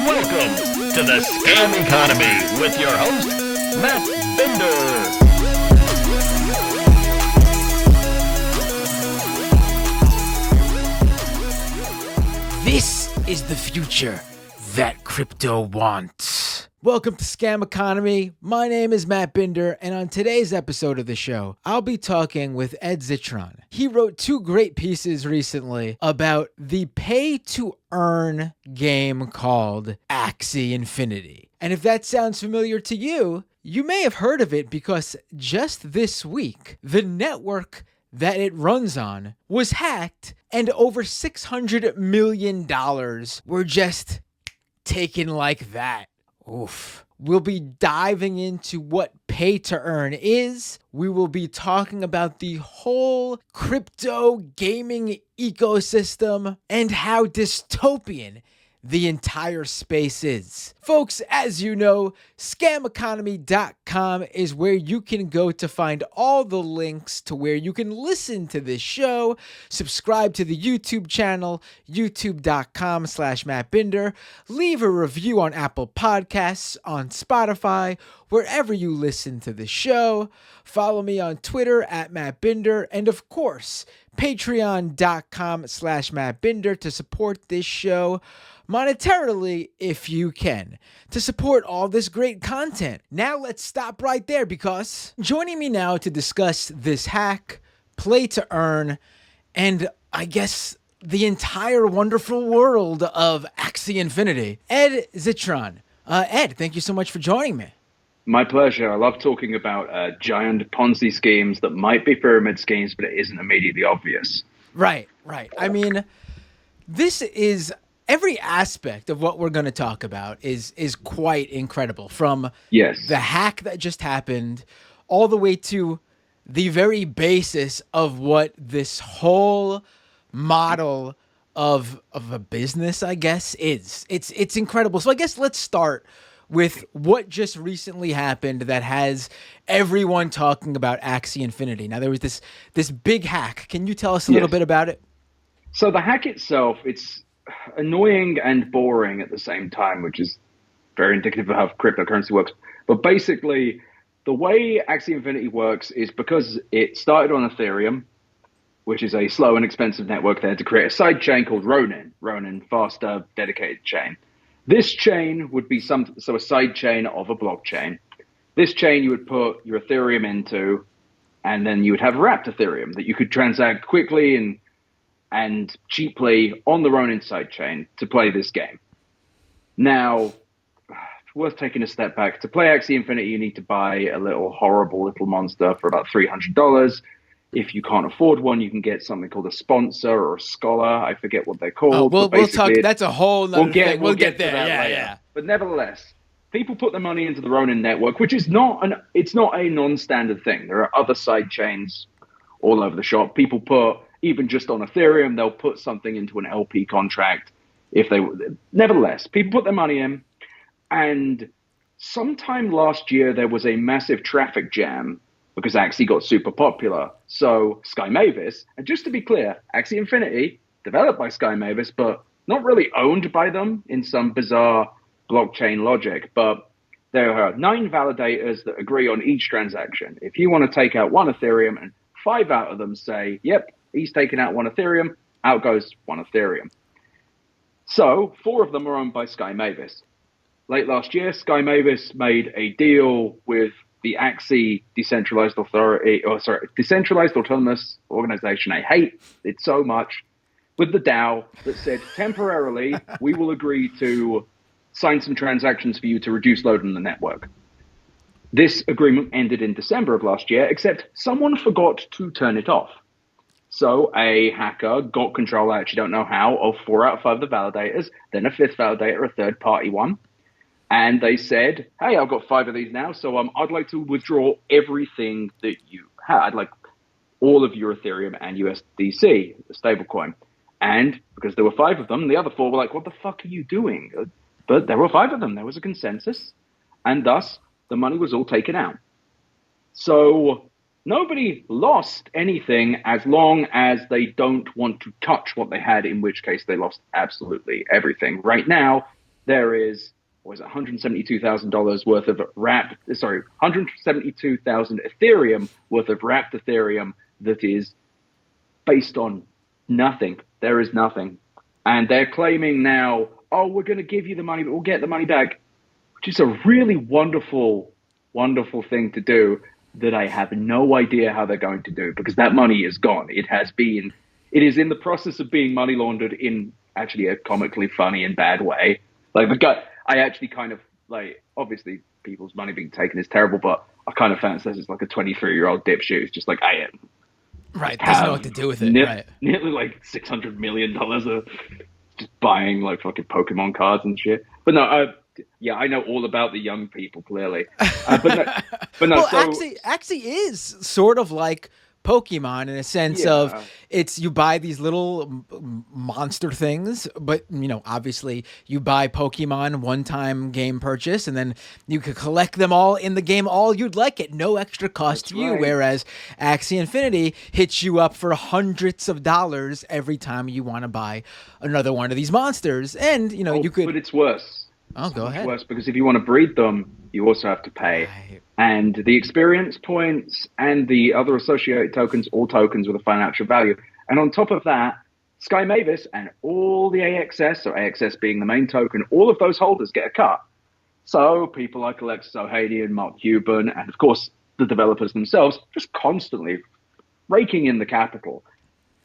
Welcome to the Scam Economy with your host, Matt Bender. This is the future that crypto wants. Welcome to Scam Economy. My name is Matt Binder, and on today's episode of the show, I'll be talking with Ed Zitron. He wrote two great pieces recently about the pay-to-earn game called Axie Infinity. And if that sounds familiar to you, you may have heard of it because just this week, the network that it runs on was hacked and over $600 million were just taken like that. Oof. We'll be diving into what pay to earn is. We will be talking about the whole crypto gaming ecosystem and how dystopian the entire space is. Folks, as you know, scameconomy.com is where you can go to find all the links to where you can listen to this show, subscribe to the YouTube channel, youtube.com/MattBinder, leave a review on Apple Podcasts, on Spotify, wherever you listen to the show. Follow me on Twitter at MattBinder, and of course, patreon.com/MattBinder to support this show monetarily if you can, to support all this great content. Now let's stop right there, because joining me now to discuss this hack, play to earn, and I guess the entire wonderful world of Axie Infinity, Ed Zitron. Ed, thank you so much for joining me. My pleasure. I love talking about giant Ponzi schemes that might be pyramid schemes, but it isn't immediately obvious. Right. I mean, this is... every aspect of what we're going to talk about is quite incredible, from the hack that just happened all the way to the very basis of what this whole model of a business, I guess, is. It's incredible. So I guess let's start with what just recently happened that has everyone talking about Axie Infinity. Now, there was this big hack. Can you tell us a little bit about it? So the hack itself, it's annoying and boring at the same time, which is very indicative of how cryptocurrency works. But basically, the way Axie Infinity works is because it started on Ethereum, which is a slow and expensive network. They had to create a side chain called Ronin, faster, dedicated chain. This chain would be a side chain of a blockchain. This chain you would put your Ethereum into, and then you would have wrapped Ethereum that you could transact quickly and cheaply on the Ronin sidechain to play this game. Now, it's worth taking a step back. To play Axie Infinity, you need to buy a horrible little monster for about $300. If you can't afford one, you can get something called a sponsor or a scholar. I forget what they're called. We'll talk. That's a whole nother thing. We'll get there. Yeah. But nevertheless, people put their money into the Ronin network, which is not a non-standard thing. There are other side chains all over the shop. People put, even just on Ethereum, they'll put something into an LP contract. Nevertheless, people put their money in, and sometime last year there was a massive traffic jam because Axie got super popular. So Sky Mavis, and just to be clear, Axie Infinity, developed by Sky Mavis, but not really owned by them in some bizarre blockchain logic. But there are 9 validators that agree on each transaction. If you want to take out one Ethereum and 5 out of them say, yep, he's taken out one Ethereum, out goes one Ethereum. So 4 of them are owned by Sky Mavis. Late last year, Sky Mavis made a deal with the Axie Decentralized Autonomous Organization. I hate it so much. With the DAO that said, temporarily, we will agree to sign some transactions for you to reduce load on the network. This agreement ended in December of last year, except someone forgot to turn it off. So a hacker got control, I actually don't know how, of 4 out of 5 of the validators, then a 5th validator, a third-party one. And they said, hey, I've got 5 of these now, so I'd like to withdraw everything that you had. I'd like all of your Ethereum and USDC, the stablecoin. And because there were 5 of them, the other 4 were like, what the fuck are you doing? But there were 5 of them. There was a consensus. And thus, the money was all taken out. So nobody lost anything as long as they don't want to touch what they had, in which case they lost absolutely everything. Right now, there is, what is it, $172,000 worth of $172,000 Ethereum worth of wrapped Ethereum that is based on nothing. There is nothing. And they're claiming now, oh, we're going to give you the money, but we'll get the money back, which is a really wonderful, wonderful thing to do that I have no idea how they're going to do, because that money is gone. It is in the process of being money laundered in actually a comically funny and bad way. Like, the guy, I actually kind of, like, obviously people's money being taken is terrible, but I kind of fancy this as like a 23-year-old dipshit who's just like, I am. Right, doesn't know what to do with it. Right. Nearly like $600 million of just buying like fucking Pokemon cards and shit. But no, yeah, I know all about the young people, clearly. But no, well, so, Axie is sort of like Pokemon in a sense of you buy these little monster things, but obviously you buy Pokemon one-time game purchase, and then you could collect them all in the game all you'd like at no extra cost to you. Right. Whereas Axie Infinity hits you up for hundreds of dollars every time you want to buy another one of these monsters, and you could. But it's worse. Oh, go ahead. Worse, because if you want to breed them, you also have to pay. Right. And the experience points and the other associated tokens, all tokens with a financial value. And on top of that, Sky Mavis and all the AXS, so AXS being the main token, all of those holders get a cut. So people like Alexis Ohanian, Mark Cuban, and of course the developers themselves just constantly raking in the capital.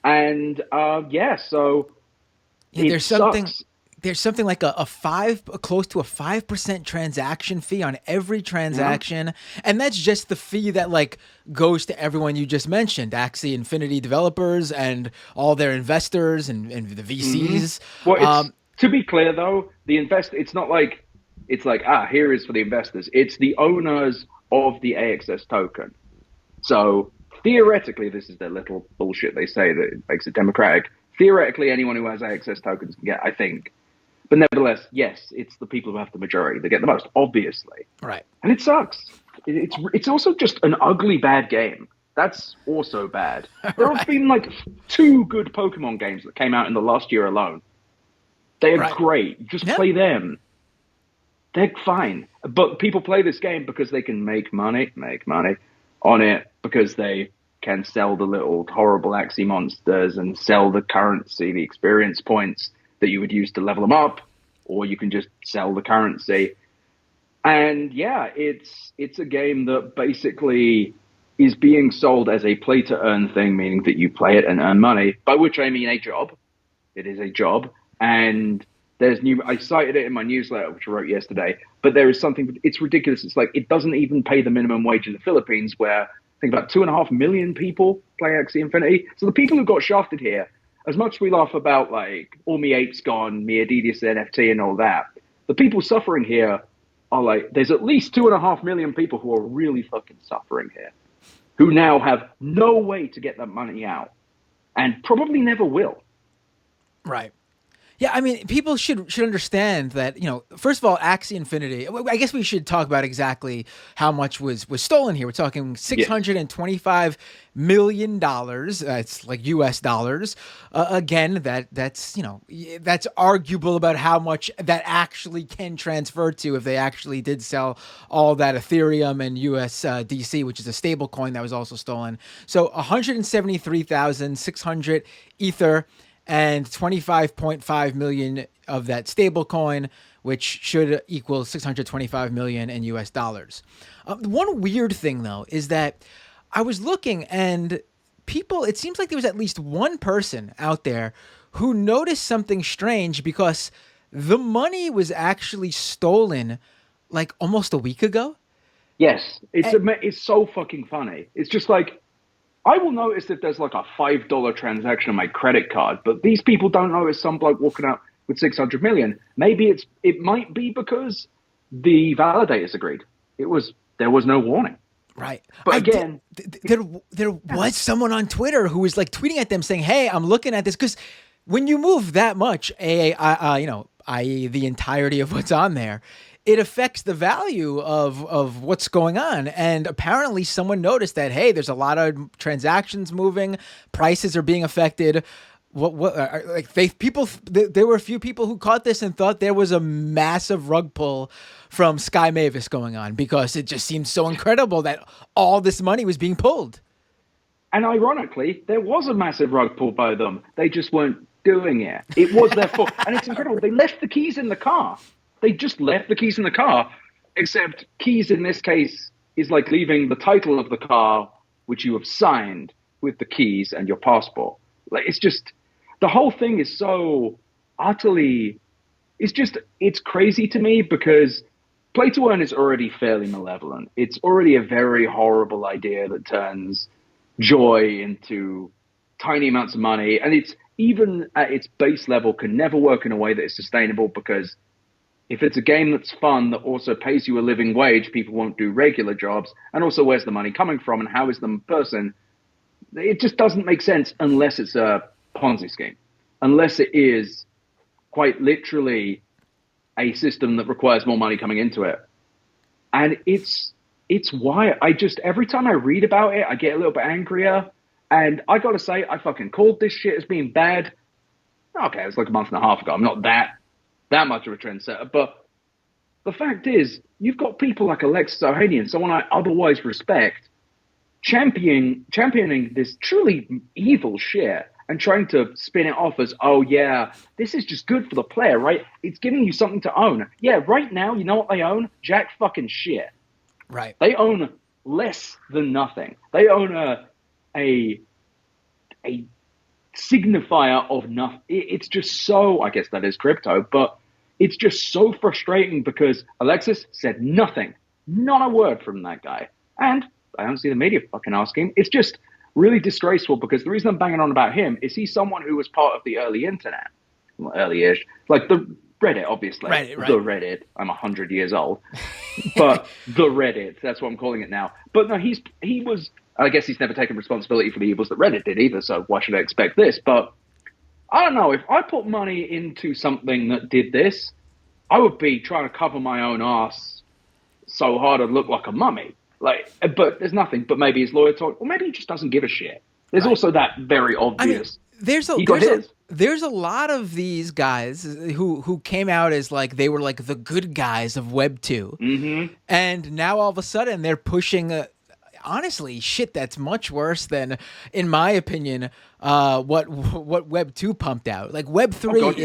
And so there's something. There's something like close to a 5% transaction fee on every transaction. And that's just the fee that like goes to everyone you just mentioned, Axie Infinity developers and all their investors and the VCs. Well, to be clear though, it's not like, it's like, here is for the investors. It's the owners of the AXS token. So theoretically, this is their little bullshit they say that it makes it democratic. Theoretically, anyone who has AXS tokens can get, I think. But nevertheless, yes, it's the people who have the majority that get the most, obviously. Right. And it sucks. It's also just an ugly, bad game. That's also bad. There have been like 2 good Pokemon games that came out in the last year alone. They are great. Just play them. They're fine. But people play this game because they can make money on it, because they can sell the little horrible Axie monsters and sell the currency, the experience points that you would use to level them up, or you can just sell the currency. And yeah, it's a game that basically is being sold as a play to earn thing, meaning that you play it and earn money, by which I mean a job. It is a job. And I cited it in my newsletter, which I wrote yesterday, but there is something, it's ridiculous. It's like, it doesn't even pay the minimum wage in the Philippines, where I think about 2.5 million people play Axie Infinity. So the people who got shafted here, as much as we laugh about like all me apes gone, me Adidas NFT and all that, the people suffering here are like, there's at least 2.5 million people who are really fucking suffering here, who now have no way to get that money out and probably never will. Right. Yeah, I mean, people should understand that, first of all, Axie Infinity, I guess we should talk about exactly how much was stolen here. We're talking $625 million. It's like US dollars. Again, that's arguable about how much that actually can transfer to if they actually did sell all that Ethereum and USDC, which is a stable coin that was also stolen. So 173,600 Ether, and 25.5 million of that stable coin, which should equal 625 million in US dollars. One weird thing, though, is that I was looking, and it seems like there was at least one person out there who noticed something strange, because the money was actually stolen like almost a week ago. Yes, it's so fucking funny. It's just like, I will notice if there's like a $5 transaction on my credit card, but these people don't notice some bloke walking out with 600 million. Maybe it might be because the validators agreed. There was no warning. Right. But again, there was someone on Twitter who was like tweeting at them saying, "Hey, I'm looking at this," because when you move that much, i.e. the entirety of what's on there, it affects the value of what's going on. And apparently someone noticed that, hey, there's a lot of transactions moving, prices are being affected. There were a few people who caught this and thought there was a massive rug pull from Sky Mavis going on because it just seemed so incredible that all this money was being pulled. And ironically, there was a massive rug pull by them. They just weren't doing it. It was their fault. And it's incredible. They left the keys in the car. They just left the keys in the car, except keys in this case is like leaving the title of the car, which you have signed, with the keys and your passport. Like, it's just, the whole thing is so utterly, it's crazy to me because play to earn is already fairly malevolent. It's already a very horrible idea that turns joy into tiny amounts of money. And it's, even at its base level, can never work in a way that is sustainable, because if it's a game that's fun that also pays you a living wage, people won't do regular jobs. And also, where's the money coming from and how is the person? It just doesn't make sense unless it's a Ponzi scheme, unless it is quite literally a system that requires more money coming into it. And it's why every time I read about it, I get a little bit angrier. And I got to say, I fucking called this shit as being bad. Okay, it was like a month and a half ago. I'm not that much of a trendsetter. But the fact is, you've got people like Alexis Ohanian, someone I otherwise respect, championing this truly evil shit and trying to spin it off as, oh yeah, this is just good for the player, right? It's giving you something to own. Yeah, right now, you know what they own? Jack fucking shit. Right. They own less than nothing. They own a signifier of nothing. It's just so, I guess that is crypto, but it's just so frustrating because Alexis said nothing, not a word from that guy. And I don't see the media fucking asking. It's just really disgraceful because the reason I'm banging on about him is he's someone who was part of the early internet. Well, early-ish. Like the Reddit, obviously. Right. The Reddit. I'm 100 years old. But the Reddit, that's what I'm calling it now. But no, he was, I guess he's never taken responsibility for the evils that Reddit did either, so why should I expect this? But I don't know, if I put money into something that did this, I would be trying to cover my own ass so hard I'd look like a mummy. Like, but there's nothing. But maybe his lawyer talk, or maybe he just doesn't give a shit. There's also that very obvious. There's a lot of these guys who came out as like they were like the good guys of Web 2, and now all of a sudden they're pushing honestly shit that's much worse than, in my opinion, what Web 2 pumped out. Like Web 3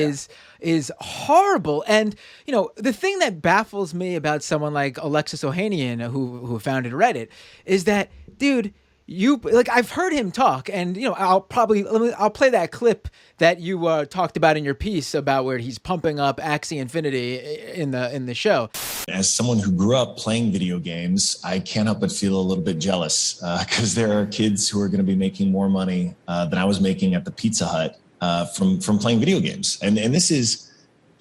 is horrible. And you know, the thing that baffles me about someone like Alexis Ohanian, who founded Reddit, is that, dude, I've heard him talk, and you know, I'll play that clip that you talked about in your piece about where he's pumping up Axie Infinity in the show. As someone who grew up playing video games, I can't help but feel a little bit jealous because there are kids who are going to be making more money than I was making at the Pizza Hut from playing video games. And this is,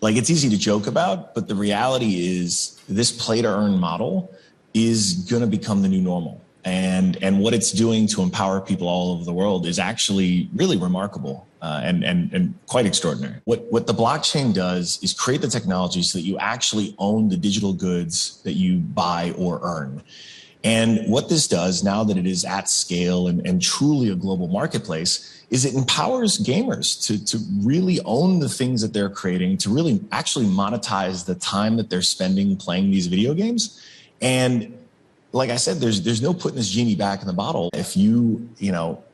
like, it's easy to joke about, but the reality is this play to earn model is going to become the new normal. And what it's doing to empower people all over the world is actually really remarkable and quite extraordinary. What the blockchain does is create the technology so that you actually own the digital goods that you buy or earn. And what this does, now that it is at scale and truly a global marketplace, is it empowers gamers to really own the things that they're creating, to really actually monetize the time that they're spending playing these video games. And like I said, there's no putting this genie back in the bottle. If you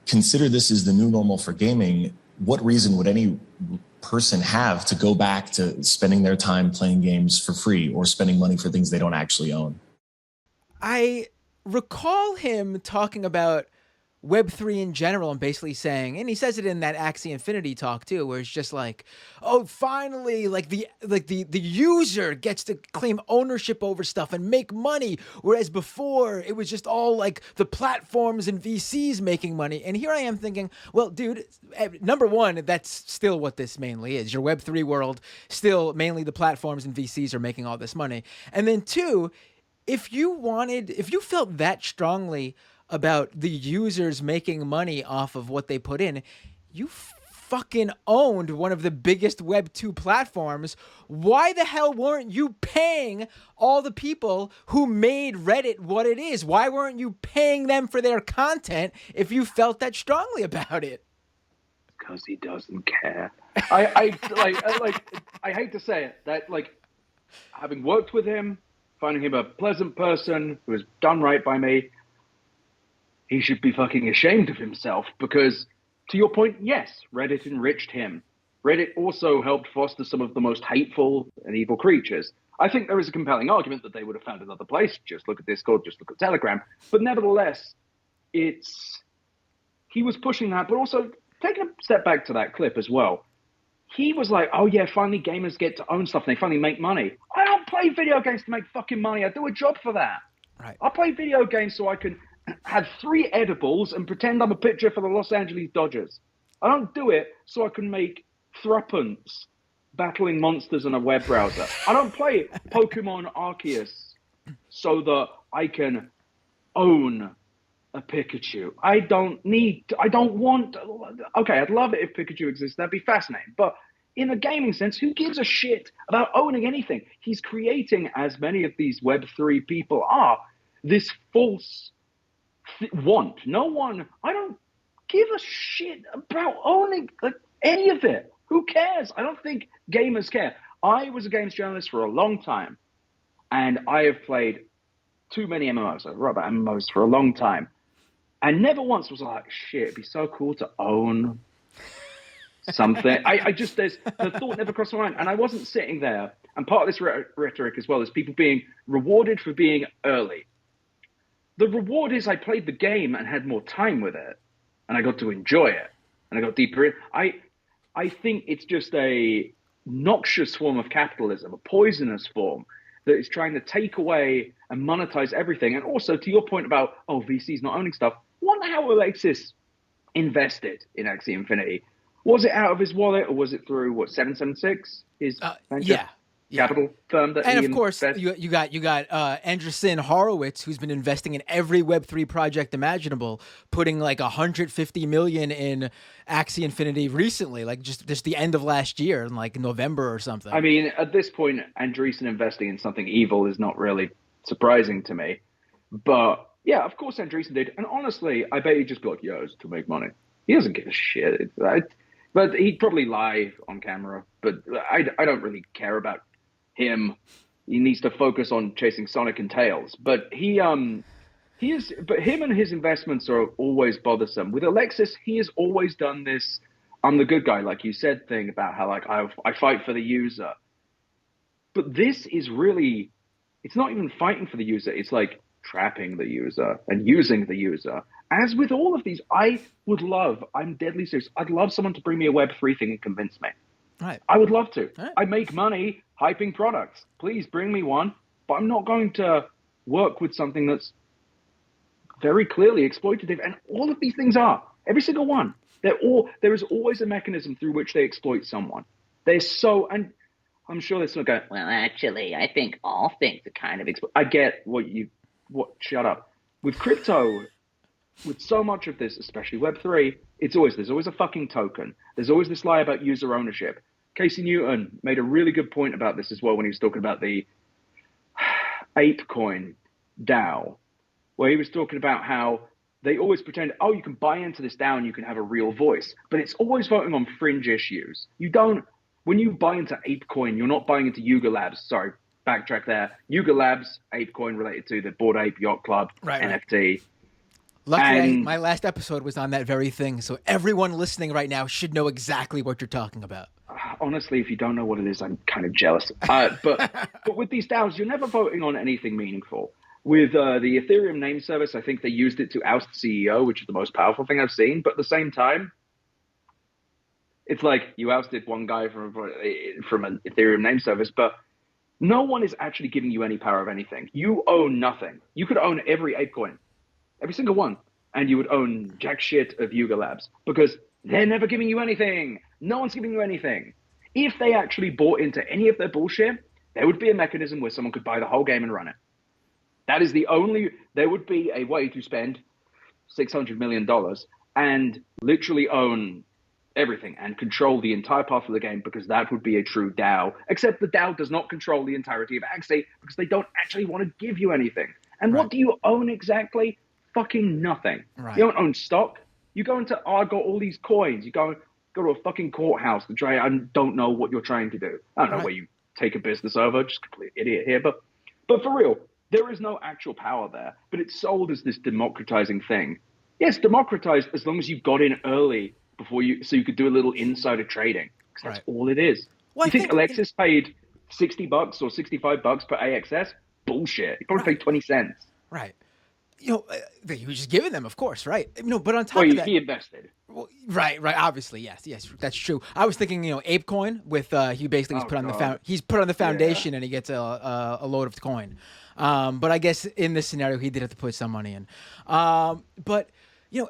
consider this as the new normal for gaming, what reason would any person have to go back to spending their time playing games for free or spending money for things they don't actually own? I recall him talking about Web3 in general and basically saying, and he says it in that Axie Infinity talk too, where it's just like, oh, finally, the user gets to claim ownership over stuff and make money, whereas before it was just all like the platforms and VCs making money. And here I am thinking, well, dude, number one, that's still what this mainly is. Your Web3 world, still mainly the platforms and VCs are making all this money. And then two, if you felt that strongly about the users making money off of what they put in, you fucking owned one of the biggest Web 2 platforms. Why the hell weren't you paying all the people who made Reddit what it is? Why weren't you paying them for their content if you felt that strongly about it? because he doesn't care. I hate to say it, that like having worked with him, finding him a pleasant person who has done right by me, he should be fucking ashamed of himself because, to your point, yes, Reddit enriched him. Reddit also helped foster some of the most hateful and evil creatures. I think there is a compelling argument that they would have found another place. Just look at Discord, just look at Telegram. But nevertheless, he was pushing that, but also taking a step back to that clip as well. He was like, oh yeah, finally gamers get to own stuff and they finally make money. I don't play video games to make fucking money. I do a job for that. Right. I play video games so I can have 3 edibles and pretend I'm a pitcher for the Los Angeles Dodgers. I don't do it so I can make threepence battling monsters in a web browser. I don't play Pokemon Arceus so that I can own a Pikachu. I want, okay, I'd love it if Pikachu existed. That'd be fascinating. But in a gaming sense, who gives a shit about owning anything? He's creating, as many of these Web3 people are, this false want. I don't give a shit about owning any of it. Who cares? I don't think gamers care. I was a games journalist for a long time, and I have played too many MMOs. I've wrote about MMOs for a long time. And never once was I like, shit, it'd be so cool to own something. The thought never crossed my mind. And I wasn't sitting there. And part of this rhetoric as well is people being rewarded for being early. The reward is I played the game and had more time with it. And I got to enjoy it. And I got deeper in. I think it's just a noxious form of capitalism, a poisonous form that is trying to take away and monetize everything. And also, to your point about, VC's not owning stuff, wonder how Alexis invested in Axie Infinity. Was it out of his wallet or was it through, 776? His venture capital firm that and he of course, invested? you got Andreessen Horowitz, who's been investing in every Web3 project imaginable, putting like $150 million in Axie Infinity recently, like just the end of last year, in like November or something. I mean, at this point, Andreessen investing in something evil is not really surprising to me. But yeah, of course Andreessen did. And honestly, I bet he just got yours to make money. He doesn't give a shit. But he'd probably lie on camera. But I don't really care about him. He needs to focus on chasing Sonic and Tails. But him and his investments are always bothersome. With Alexis, he has always done this I'm the good guy, like you said, thing about how like I fight for the user. But this is really, it's not even fighting for the user. It's like trapping the user and using the user. As with all of these, I'm deadly serious. I'd love someone to bring me a Web3 thing and convince me. Right. I would love to. Right. I make money hyping products. Please bring me one. But I'm not going to work with something that's very clearly exploitative. And all of these things are. Every single one. There is always a mechanism through which they exploit someone. And I'm sure they're sort of going, well, actually, I think all things are kind of I get shut up. With crypto, with so much of this, especially Web3, there's always a fucking token. There's always this lie about user ownership. Casey Newton made a really good point about this as well when he was talking about the ApeCoin DAO, where he was talking about how they always pretend, you can buy into this DAO and you can have a real voice, but it's always voting on fringe issues. When you buy into ApeCoin, you're not buying into Yuga Labs. Sorry, backtrack there. Yuga Labs, ApeCoin related to the Bored Ape Yacht Club NFT. Luckily, my last episode was on that very thing, so everyone listening right now should know exactly what you're talking about. Honestly, if you don't know what it is, I'm kind of jealous. But with these DAOs, you're never voting on anything meaningful. With the Ethereum name service, I think they used it to oust the CEO, which is the most powerful thing I've seen. But at the same time, it's like you ousted one guy from an Ethereum name service, but no one is actually giving you any power of anything. You own nothing. You could own every ApeCoin, every single one, and you would own jack shit of Yuga Labs because they're never giving you anything. No one's giving you anything. If they actually bought into any of their bullshit, there would be a mechanism where someone could buy the whole game and run it. There would be a way to spend $600 million and literally own everything and control the entire path of the game because that would be a true DAO, except the DAO does not control the entirety of Axie because they don't actually want to give you anything. And What do you own exactly? Fucking nothing. Right. You don't own stock. You go into, I got all these coins. You go, go to a fucking courthouse to try. I don't know what you're trying to do. I don't know Right. where you take a business over. Just complete idiot here, but for real, there is no actual power there. But it's sold as this democratizing thing. Yes, democratized as long as you got in early so you could do a little insider trading. Because that's Right. all it is. Well, You I think think- Alexis paid $60 or $65 per AXS? Bullshit. He probably Right. paid 20 cents. Right. He was just giving them, of course, right? But on top Well, of that, he invested. well, right, obviously, yes, that's true. I was thinking, ApeCoin with he basically Oh, God. he's put on the foundation and he gets a load of coin. But I guess in this scenario, he did have to put some money in. But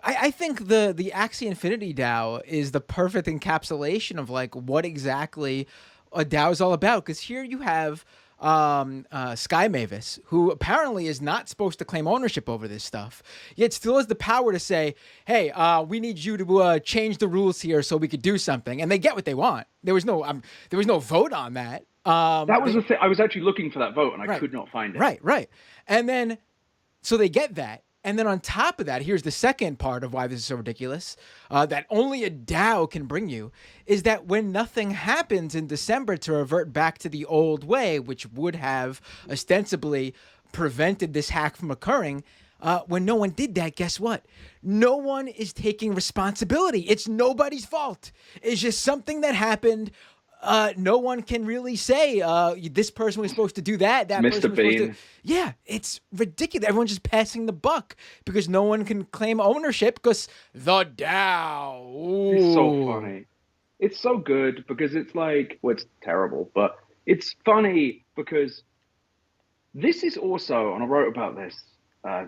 I think the Axie Infinity DAO is the perfect encapsulation of like what exactly a DAO is all about. Because here you have Sky Mavis, who apparently is not supposed to claim ownership over this stuff, yet still has the power to say, "Hey, we need you to change the rules here so we could do something," and they get what they want. There was no vote on that. That was the thing. I was actually looking for that vote, and I Right. could not find it. Right. And then, so they get that. And then on top of that, here's the second part of why this is so ridiculous, that only a DAO can bring you, is that when nothing happens in December to revert back to the old way, which would have ostensibly prevented this hack from occurring, when no one did that, guess what? No one is taking responsibility. It's nobody's fault. It's just something that happened. No one can really say this person was supposed to do that. That Mr. person was supposed Bean. to. Yeah, it's ridiculous. Everyone's just passing the buck because no one can claim ownership because the DAO. Ooh. It's so funny. It's so good because it's like, well, it's terrible, but it's funny because this is also, and I wrote about this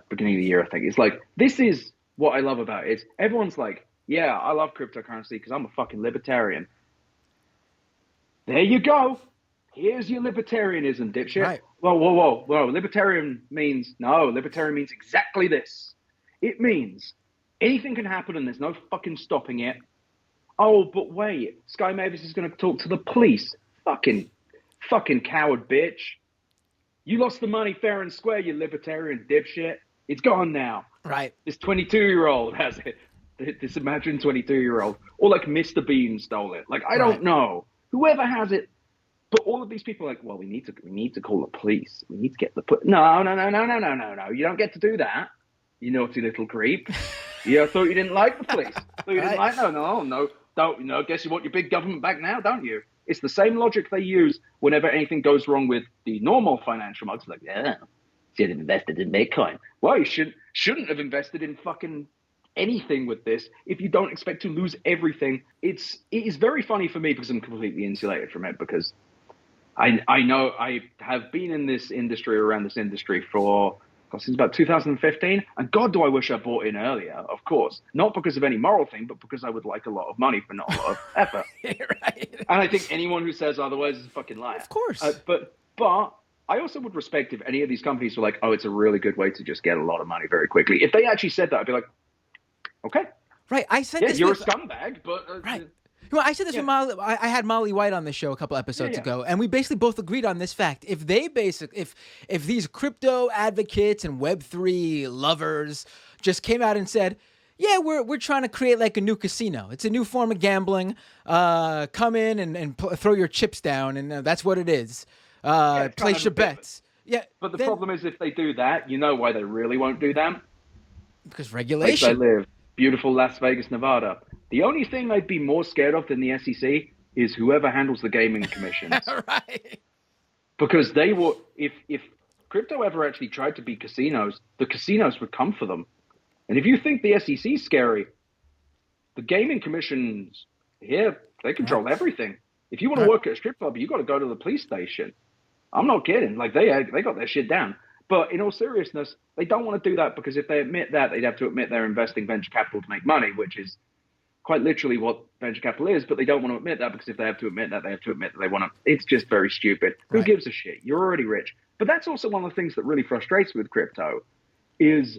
beginning of the year, I think. It's like, this is what I love about it. It's everyone's like, yeah, I love cryptocurrency because I'm a fucking libertarian. There you go. Here's your libertarianism, dipshit. Right. Whoa. Libertarian means exactly this. It means anything can happen and there's no fucking stopping it. Oh, but wait, Sky Mavis is going to talk to the police. Fucking coward bitch. You lost the money fair and square, you libertarian dipshit. It's gone now. Right. This 22-year-old has it. This imagined 22-year-old. Or like Mr. Bean stole it. Like, I don't know. Whoever has it. But all of these people are like, well, we need to call the police. We need to get the No. You don't get to do that. You naughty little creep. Yeah, I thought you didn't like the police. Thought you didn't like no. Don't guess you want your big government back now, don't you? It's the same logic they use whenever anything goes wrong with the normal financial markets. Like, yeah, should have invested in Bitcoin. Well, you shouldn't have invested in fucking anything with this if you don't expect to lose everything. It is very funny for me because I'm completely insulated from it because I know I have been in this industry, around this industry for since about 2015, and God, do I wish I bought in earlier, of course. Not because of any moral thing, but because I would like a lot of money for not a lot of effort. Right. And I think anyone who says otherwise is a fucking liar. Of course. But I also would respect if any of these companies were like, oh, it's a really good way to just get a lot of money very quickly. If they actually said that, I'd be like, okay. Right. I said Yeah, this you're with, a scumbag, but... right. Well, I said this with Molly. I had Molly White on the show a couple episodes ago, and we basically both agreed on this fact. If these crypto advocates and Web3 lovers just came out and said, "Yeah, we're trying to create like a new casino. It's a new form of gambling. Come in and throw your chips down, and that's what it is. Place your bets." Yeah, but the problem is, if they do that, you know why they really won't do that? Because Like regulation. I live, beautiful Las Vegas, Nevada. The only thing I'd be more scared of than the SEC is whoever handles the gaming commissions. Right. Because they will, if crypto ever actually tried to be casinos, the casinos would come for them. And if you think the SEC is scary, the gaming commissions here, they control everything. If you want to work at a strip club, you got to go to the police station. I'm not kidding. Like they got their shit down. But in all seriousness, they don't want to do that because if they admit that, they'd have to admit they're investing venture capital to make money, which is quite literally what venture capital is. But they don't want to admit that because if they have to admit that, they have to admit that they want to. It's just very stupid. Who gives a shit? You're already rich. But that's also one of the things that really frustrates me with crypto is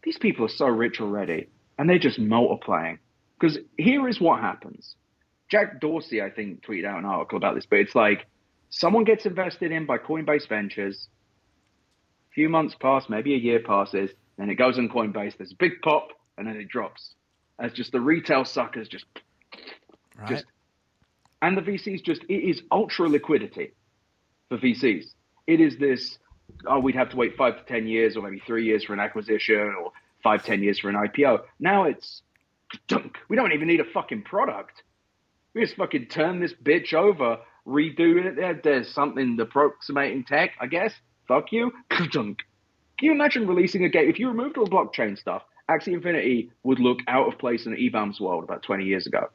these people are so rich already and they're just multiplying. Because here is what happens. Jack Dorsey, I think, tweeted out an article about this, but it's like someone gets invested in by Coinbase Ventures. A few months pass, maybe a year passes, then it goes on Coinbase. There's a big pop, and then it drops. As just the retail suckers just Right. And the VCs it is ultra liquidity for VCs. It is this, we'd have to wait 5 to 10 years or maybe 3 years for an acquisition or 5, 10 years for an IPO. Now it's dunk. We don't even need a fucking product. We just fucking turn this bitch over, redo it. There's something approximating tech, I guess. Fuck you. Dunk. Can you imagine releasing a game? If you removed all the blockchain stuff, Axie Infinity would look out of place in the EBAM's world about 20 years ago.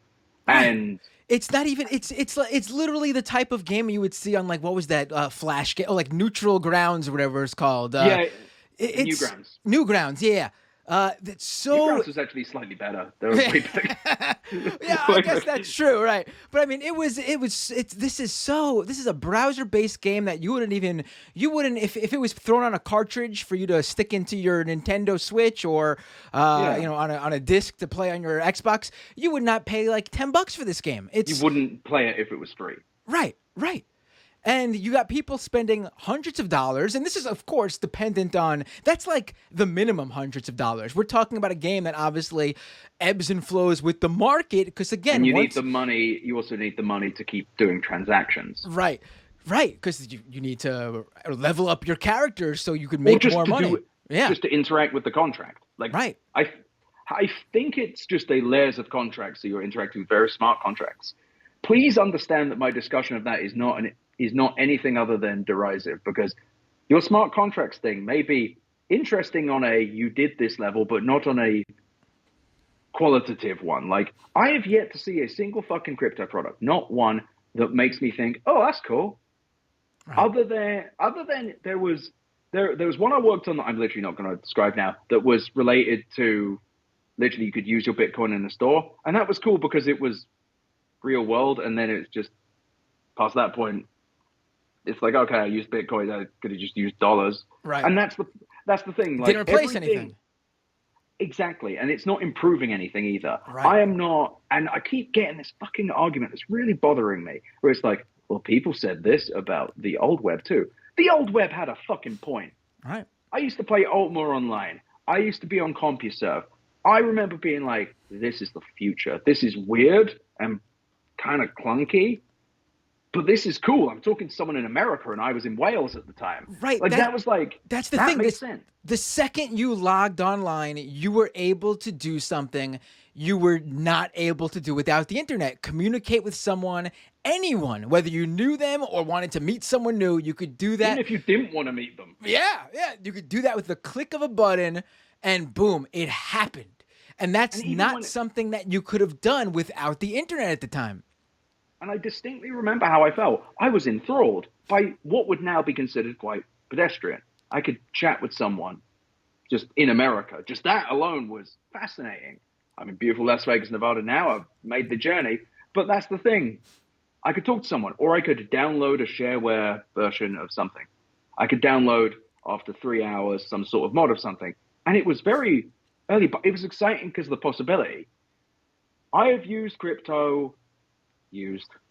Right. And it's not even it's literally the type of game you would see on, like, what was that Flash game? Oh, like Neutral Grounds or whatever it's called. It's Newgrounds. Newgrounds, yeah. That's so. Newgrounds was actually slightly better. They were way better. Yeah, I guess that's true, right? But I mean, this is a browser-based game that you wouldn't if it was thrown on a cartridge for you to stick into your Nintendo Switch or on a disc to play on your Xbox, you would not pay like $10 for this game. You wouldn't play it if it was free. Right. And you got people spending hundreds of dollars, and this is, of course, dependent on, that's like the minimum hundreds of dollars. We're talking about a game that obviously ebbs and flows with the market, because again, and need the money. You also need the money to keep doing transactions. Right, because you need to level up your characters so you could make more money. Just to interact with the contract. Like, right. I think it's just a layers of contracts, so you're interacting with very smart contracts. Please understand that my discussion of that is not anything other than derisive, because your smart contracts thing may be interesting on a you did this level, but not on a qualitative one. Like, I have yet to see a single fucking crypto product, not one, that makes me think, oh, that's cool. Right. Other than there was one I worked on that I'm literally not going to describe now, that was related to literally you could use your Bitcoin in the store, and that was cool because it was real world, and then it's just past that point, it's like, okay, I used Bitcoin, I could have just used dollars. Right. And that's the thing. Like, didn't replace anything. Exactly. And it's not improving anything either. Right. I am not, and I keep getting this fucking argument that's really bothering me, where it's like, well, people said this about the old web too. The old web had a fucking point. Right. I used to play Altmore online. I used to be on CompuServe. I remember being like, this is the future. This is weird and kind of clunky, but this is cool. I'm talking to someone in America, and I was in Wales at the time. Right. Like, that's the thing. Makes sense. The second you logged online, you were able to do something you were not able to do without the internet. Communicate with someone, anyone, whether you knew them or wanted to meet someone new, you could do that. Even if you didn't want to meet them. Yeah. You could do that with the click of a button, and boom, it happened. And that's not something that you could have done without the internet at the time. And I distinctly remember how I felt. I was enthralled by what would now be considered quite pedestrian. I could chat with someone just in America. Just that alone was fascinating. I'm in beautiful Las Vegas, Nevada now. I've made the journey. But that's the thing. I could talk to someone, or I could download a shareware version of something. I could download, after 3 hours, some sort of mod of something. And it was very early, but it was exciting because of the possibility. I have used crypto...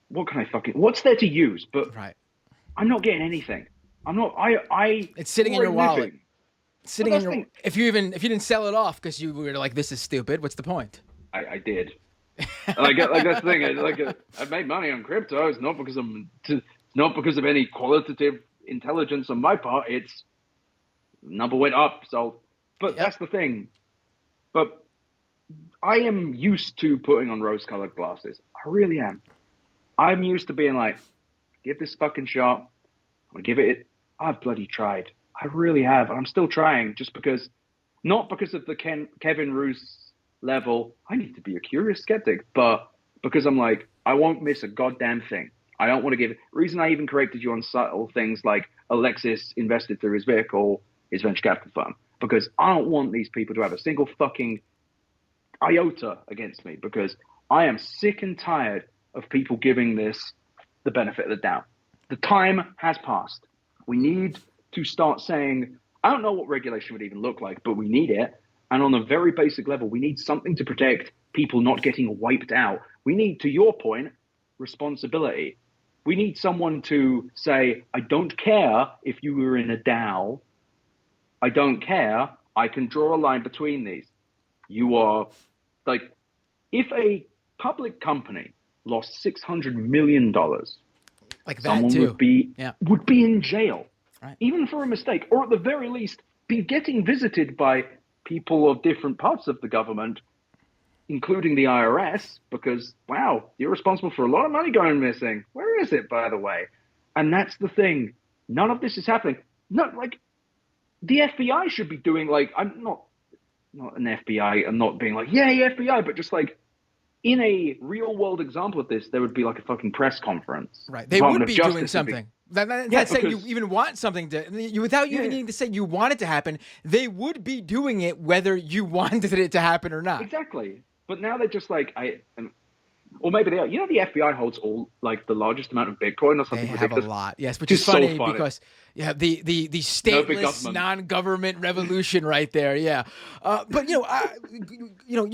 what's there to use? But right. I'm not getting anything. It's sitting in your wallet. Sitting in your, if you didn't sell it off because you were like, this is stupid, what's the point? I did. Like that's the thing. I made money on crypto. It's not because of any qualitative intelligence on my part. It's number went up. So, but That's the thing. But I am used to putting on rose-colored glasses. I really am. I'm used to being like, give this fucking shot. I'm gonna give it. I've bloody tried. I really have, and I'm still trying. Not because of the Kevin Roos level. I need to be a curious skeptic, but because I'm like, I won't miss a goddamn thing. I don't want to give it. Reason I even corrected you on subtle things like Alexis invested through his vehicle, his venture capital firm, because I don't want these people to have a single fucking iota against me, because I am sick and tired of people giving this the benefit of the doubt. The time has passed. We need to start saying, I don't know what regulation would even look like, but we need it. And on a very basic level, we need something to protect people not getting wiped out. We need, to your point, responsibility. We need someone to say, I don't care if you were in a DAO. I don't care. I can draw a line between these. You are like, if a public company lost $600 million. Like that Someone too. would be in jail, Right. even for a mistake, or at the very least, be getting visited by people of different parts of the government, including the IRS, because, wow, you're responsible for a lot of money going missing. Where is it, by the way? And that's the thing. None of this is happening. Not like the FBI should be doing, like, I'm not an FBI and not being like, yay, FBI, but just like, in a real world example of this, there would be like a fucking press conference. Right. They would be doing something. That's saying you even want something to, without even needing to say you want it to happen, they would be doing it whether you wanted it to happen or not. Exactly. But now they're just like, or maybe they are. You know, the FBI holds all, like, the largest amount of Bitcoin or something They have ridiculous. a lot, yes, which is funny because the stateless non-government revolution right there, yeah. But you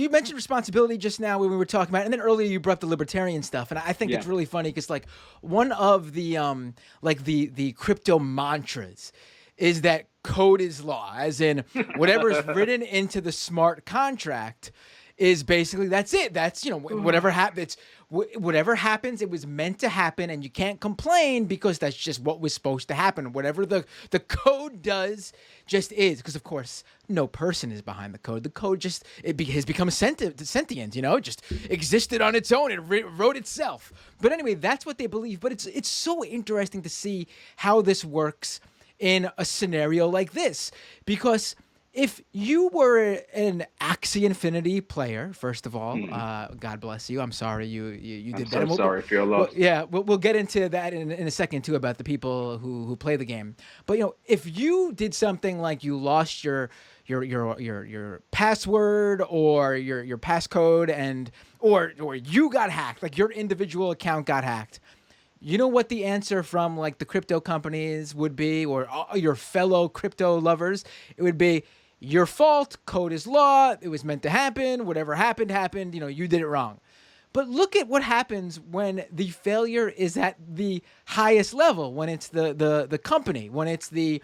mentioned responsibility just now when we were talking about it, and then earlier you brought up the libertarian stuff, and I think it's really funny because like one of the the crypto mantras is that code is law, as in whatever's written into the smart contract is basically that's it. That's whatever happens. Whatever happens, it was meant to happen, and you can't complain because that's just what was supposed to happen. Whatever the code does, just is. Because of course, no person is behind the code. The code just has become sentient. Just existed on its own. It wrote itself. But anyway, that's what they believe. But it's so interesting to see how this works in a scenario like this, because if you were an Axie Infinity player, first of all, God bless you. I'm sorry you did that. I'm so sorry for your loss. We'll get into that in a second too about the people who play the game. But if you did something like you lost your password or your passcode or you got hacked, like your individual account got hacked. You know what the answer from like the crypto companies would be, or your fellow crypto lovers? It would be, your fault, code is law, it was meant to happen, whatever happened, you did it wrong. But look at what happens when the failure is at the highest level, when it's the company, when it's the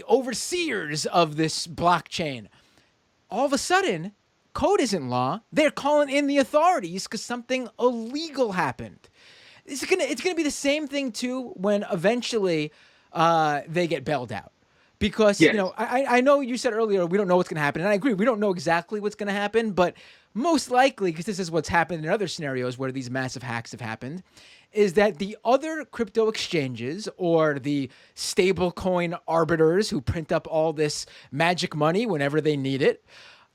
overseers of this blockchain. All of a sudden, code isn't law. They're calling in the authorities because something illegal happened. It's gonna be the same thing too when eventually they get bailed out. Because, I know you said earlier, we don't know what's going to happen. And I agree, we don't know exactly what's going to happen. But most likely, because this is what's happened in other scenarios where these massive hacks have happened, is that the other crypto exchanges or the stablecoin arbiters who print up all this magic money whenever they need it,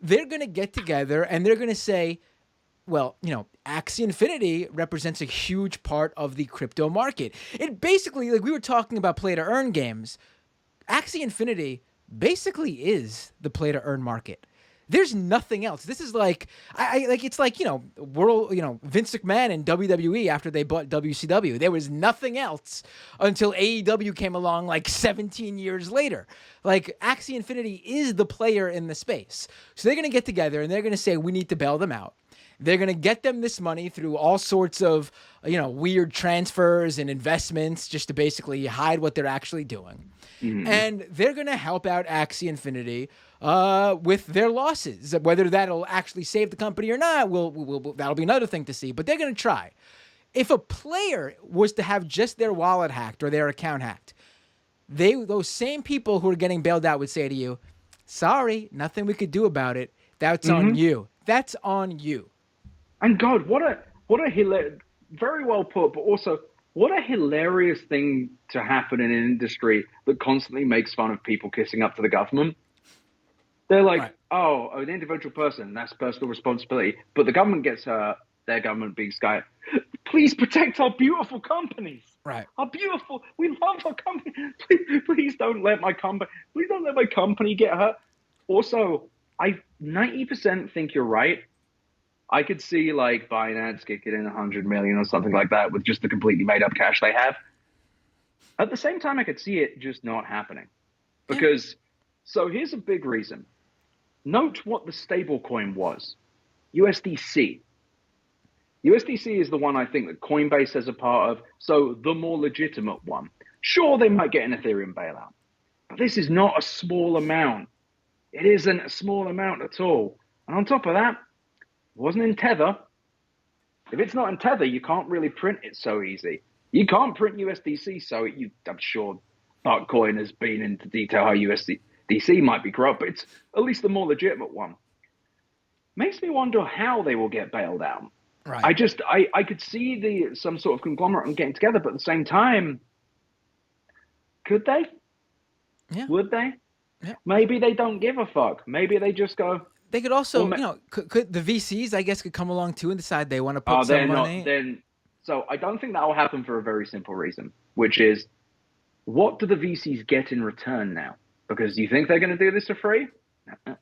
they're going to get together and they're going to say, well, Axie Infinity represents a huge part of the crypto market. It basically, like we were talking about play-to-earn games, Axie Infinity basically is the play-to-earn market. There's nothing else. This is like, it's like, Vince McMahon and WWE after they bought WCW. There was nothing else until AEW came along like 17 years later. Like, Axie Infinity is the player in the space. So they're going to get together and they're going to say, we need to bail them out. They're going to get them this money through all sorts of, weird transfers and investments just to basically hide what they're actually doing. Mm-hmm. And they're going to help out Axie Infinity with their losses. Whether that'll actually save the company or not, that'll be another thing to see. But they're going to try. If a player was to have just their wallet hacked or their account hacked, those same people who are getting bailed out would say to you, sorry, nothing we could do about it. That's on you. That's on you. And God, what a very well put, but also what a hilarious thing to happen in an industry that constantly makes fun of people kissing up to the government. They're like, right. Oh, an individual person, that's personal responsibility. But the government gets hurt, their government being Sky. Please protect our beautiful companies. Right. Our beautiful, we love our company. Please don't let my company get hurt. Also, I 90% think you're right. I could see like Binance kicking in 100 million or something like that with just the completely made up cash they have. At the same time, I could see it just not happening because, so here's a big reason. Note what the stable coin was. USDC. USDC is the one I think that Coinbase has a part of. So the more legitimate one. Sure, they might get an Ethereum bailout, but this is not a small amount. It isn't a small amount at all. And on top of that, it wasn't in Tether. If it's not in Tether, you can't really print it so easy. You can't print USDC, so I'm sure Bitcoin has been into detail how USDC might be corrupt, but it's at least the more legitimate one. Makes me wonder how they will get bailed out. Right. I could see some sort of conglomerate getting together, but at the same time, could they? Yeah. Would they? Yeah. Maybe they don't give a fuck. Maybe they just go. They could also, could the VCs, I guess, could come along too and decide they want to put some money. So I don't think that will happen for a very simple reason, which is, what do the VCs get in return now? Because you think they're going to do this for free? Do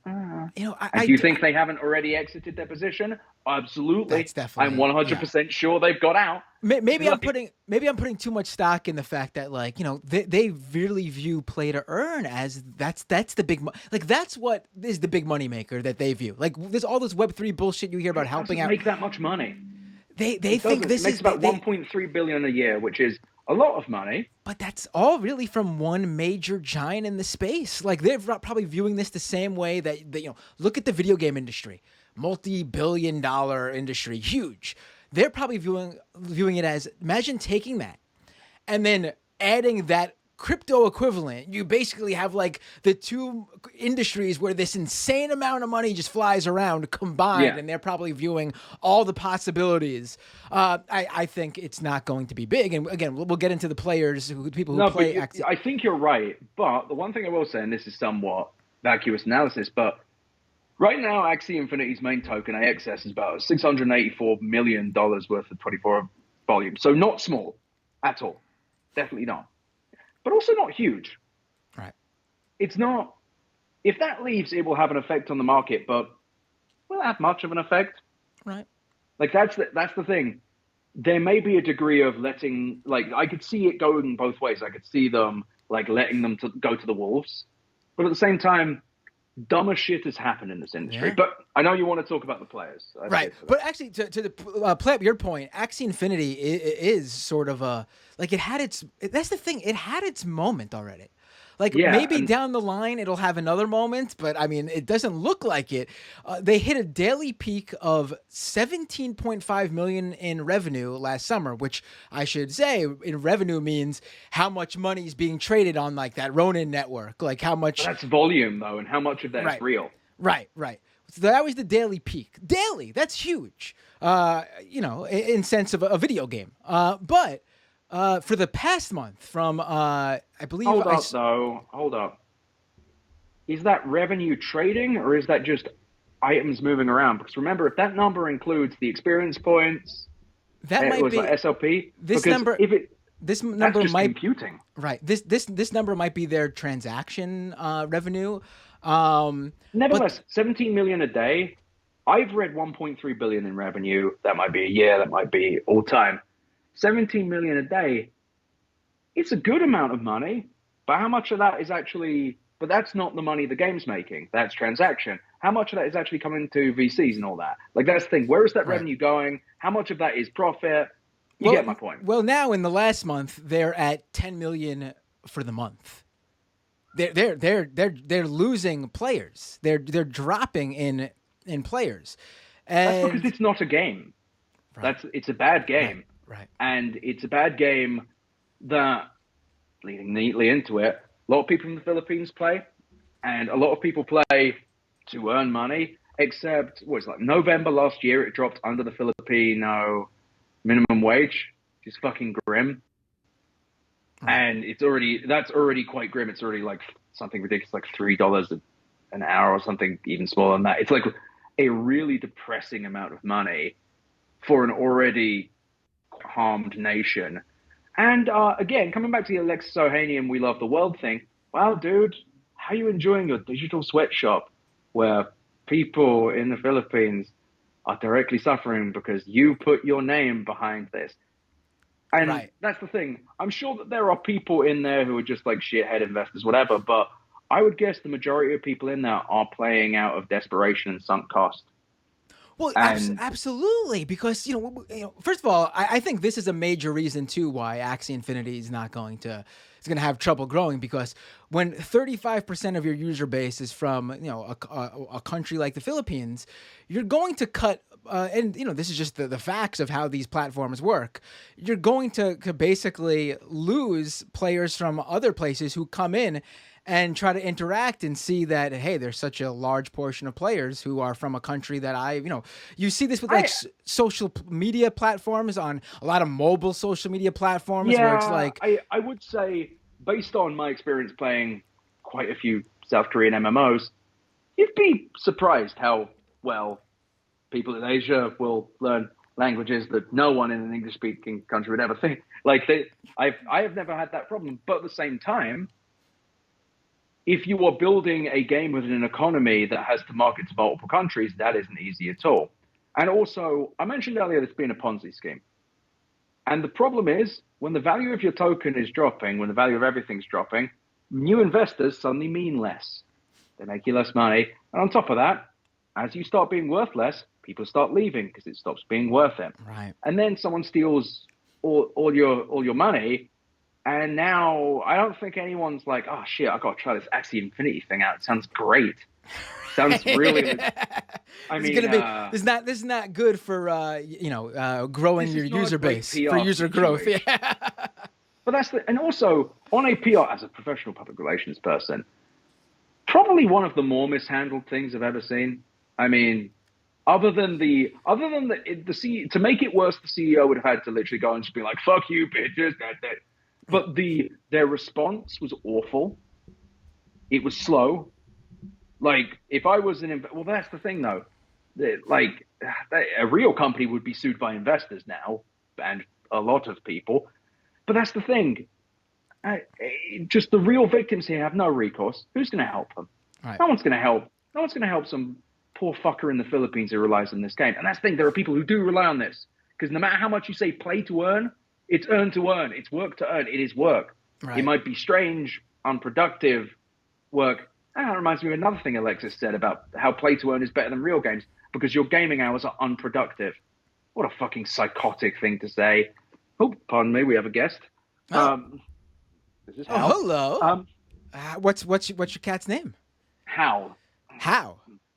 you think they haven't already exited their position? Absolutely. That's definitely, I'm 100% sure they've got out. Maybe I'm putting too much stock in the fact that, like, they really view play to earn as that's the big that's what is the big money maker that they view. Like, there's all this Web3 bullshit you hear about helping out. Make that much money. They think this is about 1.3 billion a year, which is a lot of money. But that's all really from one major giant in the space. Like, they're probably viewing this the same way that look at the video game industry, multi-billion-dollar industry, huge. They're probably viewing it as, imagine taking that and then adding that crypto equivalent. You basically have like the two industries where this insane amount of money just flies around combined, and they're probably viewing all the possibilities. I think it's not going to be big. And again, we'll get into the people who play Axie. I think you're right. But the one thing I will say, and this is somewhat vacuous analysis, but right now, Axie Infinity's main token, AXS, is about $684 million worth of 24 volume. So not small at all. Definitely not. But also not huge. Right. It's not. If that leaves, it will have an effect on the market, but will it have much of an effect? Right. Like, that's the thing. There may be a degree of letting, like, I could see it going both ways. I could see them, like, letting them go to the wolves. But at the same time, dumber shit has happened in this industry. Yeah. But I know you want to talk about the players. Right. But actually, to play up your point, Axie Infinity is sort of a, like, that's the thing. It had its moment already. Like, maybe down the line it'll have another moment, but I mean, it doesn't look like it. They hit a daily peak of 17.5 million in revenue last summer, which I should say in revenue means how much money is being traded on, like, that Ronin network, like how much. That's volume though, and how much of that is real. Right. So that was the daily peak. Daily, that's huge. In sense of a video game. But for the past month, from I believe. Hold up. Is that revenue trading, or is that just items moving around? Because remember, if that number includes the experience points, that might be like SLP. This number. This number just might computing. Right. This number might be their transaction revenue. Nevertheless, 17 million a day. I've read 1.3 billion in revenue. That might be a year. That might be all time. 17 million a day. It's a good amount of money, but how much of that is actually? But that's not the money the game's making. That's transaction. How much of that is actually coming to VCs and all that? Like, that's the thing. Where is that revenue going? How much of that is profit? You get my point. Well, now in the last month, they're at 10 million for the month. They're losing players. They're dropping in players. And that's because it's not a game. Right. It's a bad game. Right. And it's a bad game that, leading neatly into it, a lot of people from the Philippines play, and a lot of people play to earn money, except, November last year, it dropped under the Filipino minimum wage, which is fucking grim. And that's already quite grim. It's already like something ridiculous, like $3 an hour or something even smaller than that. It's like a really depressing amount of money for an already harmed nation. And again, coming back to the Alexis Ohanian "We Love the World" thing, wow, dude, how are you enjoying your digital sweatshop where people in the Philippines are directly suffering because you put your name behind this? And that's the thing. I'm sure that there are people in there who are just like shithead investors, whatever, but I would guess the majority of people in there are playing out of desperation and sunk cost. Well, absolutely, because first of all, I think this is a major reason too why Axie Infinity is not going to is going to have trouble growing, because when 35% of your user base is from, a country like the Philippines, you're going to cut. And this is just the facts of how these platforms work. You're going to basically lose players from other places who come in and try to interact and see that, hey, there's such a large portion of players who are from a country that you see this with social media platforms, on a lot of mobile social media platforms, where it's like, I would say, based on my experience playing quite a few South Korean MMOs, you'd be surprised how well people in Asia will learn languages that no one in an English-speaking country would ever think. I have never had that problem. But at the same time, if you are building a game within an economy that has to market to multiple countries, that isn't easy at all. And also, I mentioned earlier this being a Ponzi scheme. And the problem is, when the value of your token is dropping, when the value of everything's dropping, new investors suddenly mean less. They make you less money. And on top of that, as you start being worth less, people start leaving because it stops being worth it. Right. And then someone steals all your money, and now I don't think anyone's like, oh shit, I got to try this Axie Infinity thing out. It sounds great. Sounds really. This is not good for growing your user base, for user growth. Yeah. But and also on a PR, as a professional public relations person, probably one of the more mishandled things I've ever seen. I mean, other than the CEO, to make it worse, the CEO would have had to literally go and just be like, "Fuck you, bitches." But their response was awful. It was slow. Like, if I was well, that's the thing though. A real company would be sued by investors now, and a lot of people. But that's the thing. Just the real victims here have no recourse. Who's going to help them? Right. No one's going to help. No one's going to help some poor fucker in the Philippines who relies on this game. And that's the thing. There are people who do rely on this, because no matter how much you say play to earn, it's earn to earn. It's work to earn. It is work. Right. It might be strange, unproductive work. That reminds me of another thing Alexis said about how play to earn is better than real games because your gaming hours are unproductive. What a fucking psychotic thing to say. Oh, pardon me. We have a guest. This is Hal. Hello. What's your cat's name? Hal. How?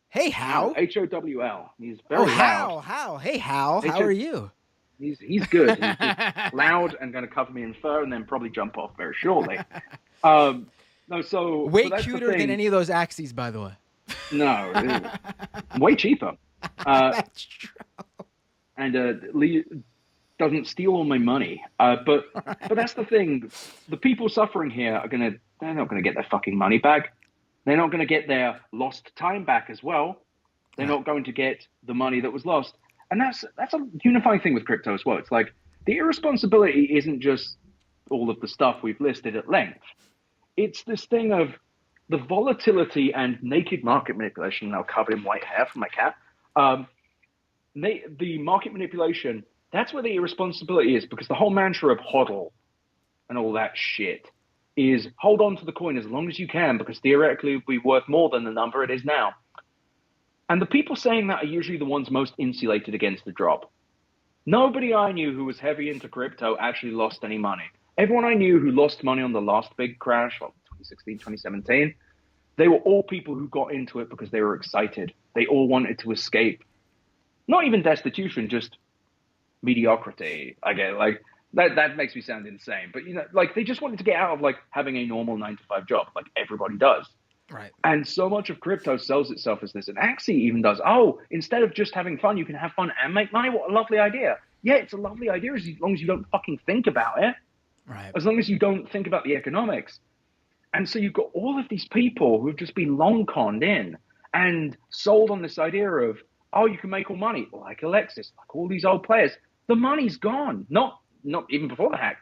Hey, Hal. H-O-W-L. He's very loud. How? Hey, Hal. How are you? He's good. He's loud and going to cover me in fur and then probably jump off very shortly. Way cuter than any of those Axies, by the way. No, way cheaper. That's true. And Lee doesn't steal all my money. But that's the thing. The people suffering here they're not gonna get their fucking money back. They're not gonna get their lost time back as well. They're not going to get the money that was lost. And that's a unifying thing with crypto as well. It's like the irresponsibility isn't just all of the stuff we've listed at length. It's this thing of the volatility and naked market manipulation, now covered in white hair from my cat. The market manipulation, that's where the irresponsibility is, because the whole mantra of hodl and all that shit is hold on to the coin as long as you can, because theoretically it will be worth more than the number it is now. And the people saying that are usually the ones most insulated against the drop. Nobody I knew who was heavy into crypto actually lost any money. Everyone I knew who lost money on the last big crash, 2016, 2017, they were all people who got into it because they were excited. They all wanted to escape. Not even destitution, just mediocrity. I get like that makes me sound insane. But they just wanted to get out of having a normal 9-to-5 job, like everybody does. Right. And so much of crypto sells itself as this. And Axie even does. Oh, instead of just having fun, you can have fun and make money. What a lovely idea. Yeah, it's a lovely idea as long as you don't fucking think about it. Right. As long as you don't think about the economics. And so you've got all of these people who have just been long conned in and sold on this idea of, oh, you can make all money, like Alexis, like all these old players. The money's gone. Not even before the hack.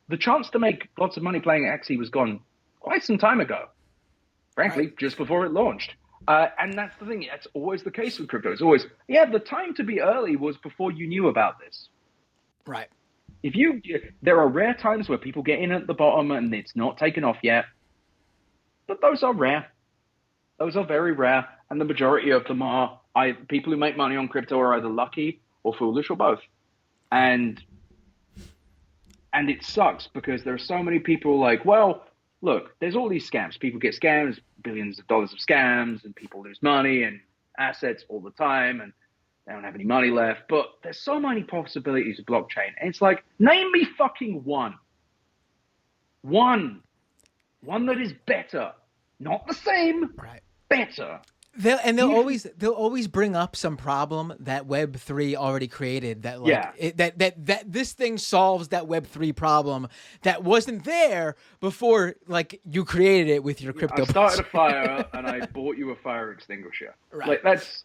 The chance to make lots of money playing Axie was gone quite some time ago. Frankly, right. Just before it launched. And that's the thing. That's always the case with crypto. It's always, the time to be early was before you knew about this. Right. There are rare times where people get in at the bottom and it's not taken off yet. But those are rare. Those are very rare. And the majority of them are people who make money on crypto are either lucky or foolish or both. And And it sucks because there are so many people like, well, look, there's all these scams. People get scams, billions of dollars of scams, and people lose money and assets all the time, and they don't have any money left. But there's so many possibilities of blockchain. And it's like, name me fucking one. One that is better. Not the same, right? Better. They'll always bring up some problem that Web3 already created, that like that this thing solves that Web3 problem that wasn't there before, like you created it with your crypto. I started a fire and I bought you a fire extinguisher. Right. Like that's,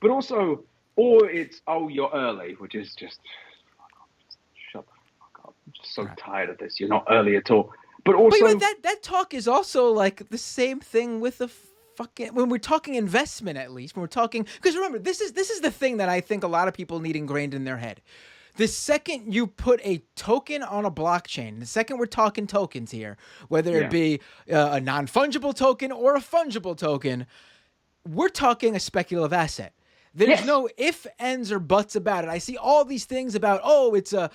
but also, or it's, oh, you're early, which is just shut the fuck up. I'm just so tired of this. You're not early at all. But also, that talk is also like the same thing with the fucking, when we're talking investment, at least when we're talking, because remember, this is the thing that I think a lot of people need ingrained in their head. The second you put a token on a blockchain, the second we're talking tokens here, whether it be a non-fungible token or a fungible token, we're talking a speculative asset. There's no if, ands, or buts about it. I see all these things about, oh, it's the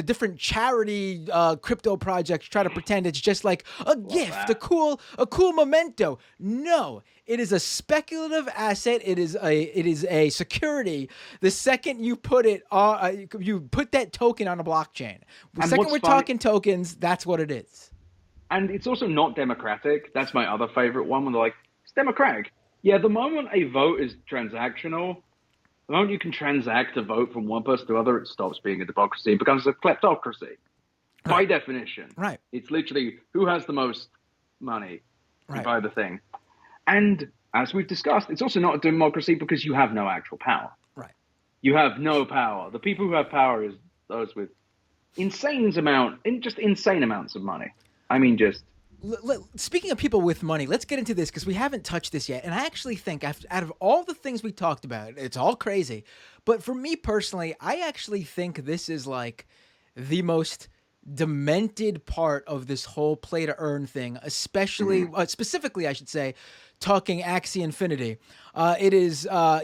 different charity crypto projects try to pretend it's just like a gift, a cool memento. No, it is a speculative asset. It is a security. The second you put it on, you put that token on a blockchain. The second we're talking tokens, that's what it is. And it's also not democratic. That's my other favorite one when they're like, it's democratic. Yeah, the moment a vote is transactional, the moment you can transact a vote from one person to another, it stops being a democracy. It becomes a kleptocracy. By definition. Right. It's literally who has the most money to buy the thing. And as we've discussed, it's also not a democracy because you have no actual power. Right. You have no power. The people who have power is those with insane amounts of money. I mean, just... Speaking of people with money, let's get into this because we haven't touched this yet. And I actually think out of all the things we talked about, it's all crazy. But for me personally, I actually think this is like the most demented part of this whole play to earn thing, especially specifically, I should say, talking Axie Infinity. It is what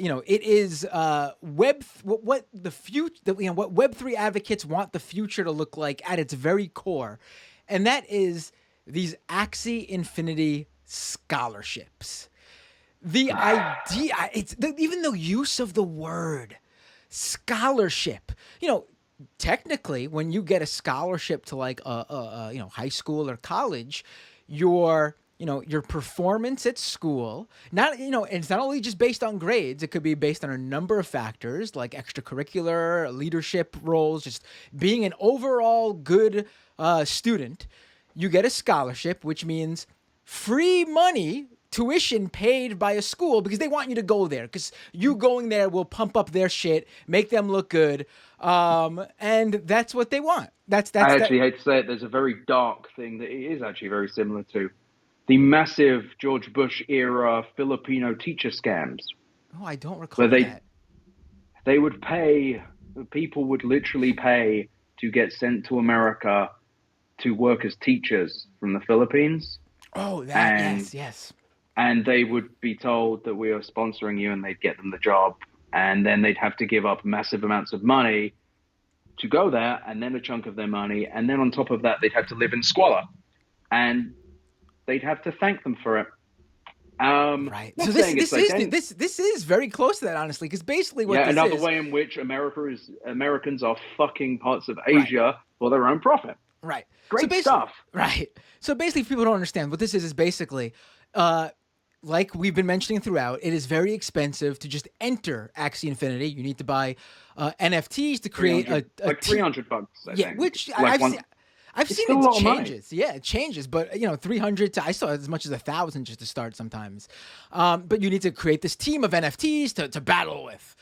Web3 advocates want the future to look like at its very core. And that is these Axie Infinity scholarships. The idea, even the use of the word scholarship, technically when you get a scholarship to like high school or college, your performance at school, it's not only just based on grades, it could be based on a number of factors like extracurricular, leadership roles, just being an overall good student. You get a scholarship, which means free money, tuition paid by a school because they want you to go there because you going there will pump up their shit, make them look good. And that's what they want. I actually hate to say it. There's a very dark thing that it is actually very similar to the massive George Bush era Filipino teacher scams. Oh, I don't recall that. They would pay, people would literally pay to get sent to America to work as teachers from the Philippines. Oh, yes. And they would be told that we are sponsoring you, and they'd get them the job. And then they'd have to give up massive amounts of money to go there, and then a chunk of their money. And then on top of that, they'd have to live in squalor. And they'd have to thank them for it. Right. So this is very close to that, honestly, because basically what this is... another way in which Americans are fucking parts of Asia for their own profit. Right. Great stuff. Right. So basically, if people don't understand, what this is basically, like we've been mentioning throughout, it is very expensive to just enter Axie Infinity. You need to buy NFTs to create a $300, I think. Which like I've seen it changes. Yeah, it changes. But, 300 I saw as much as 1,000 just to start sometimes. But you need to create this team of NFTs to battle with.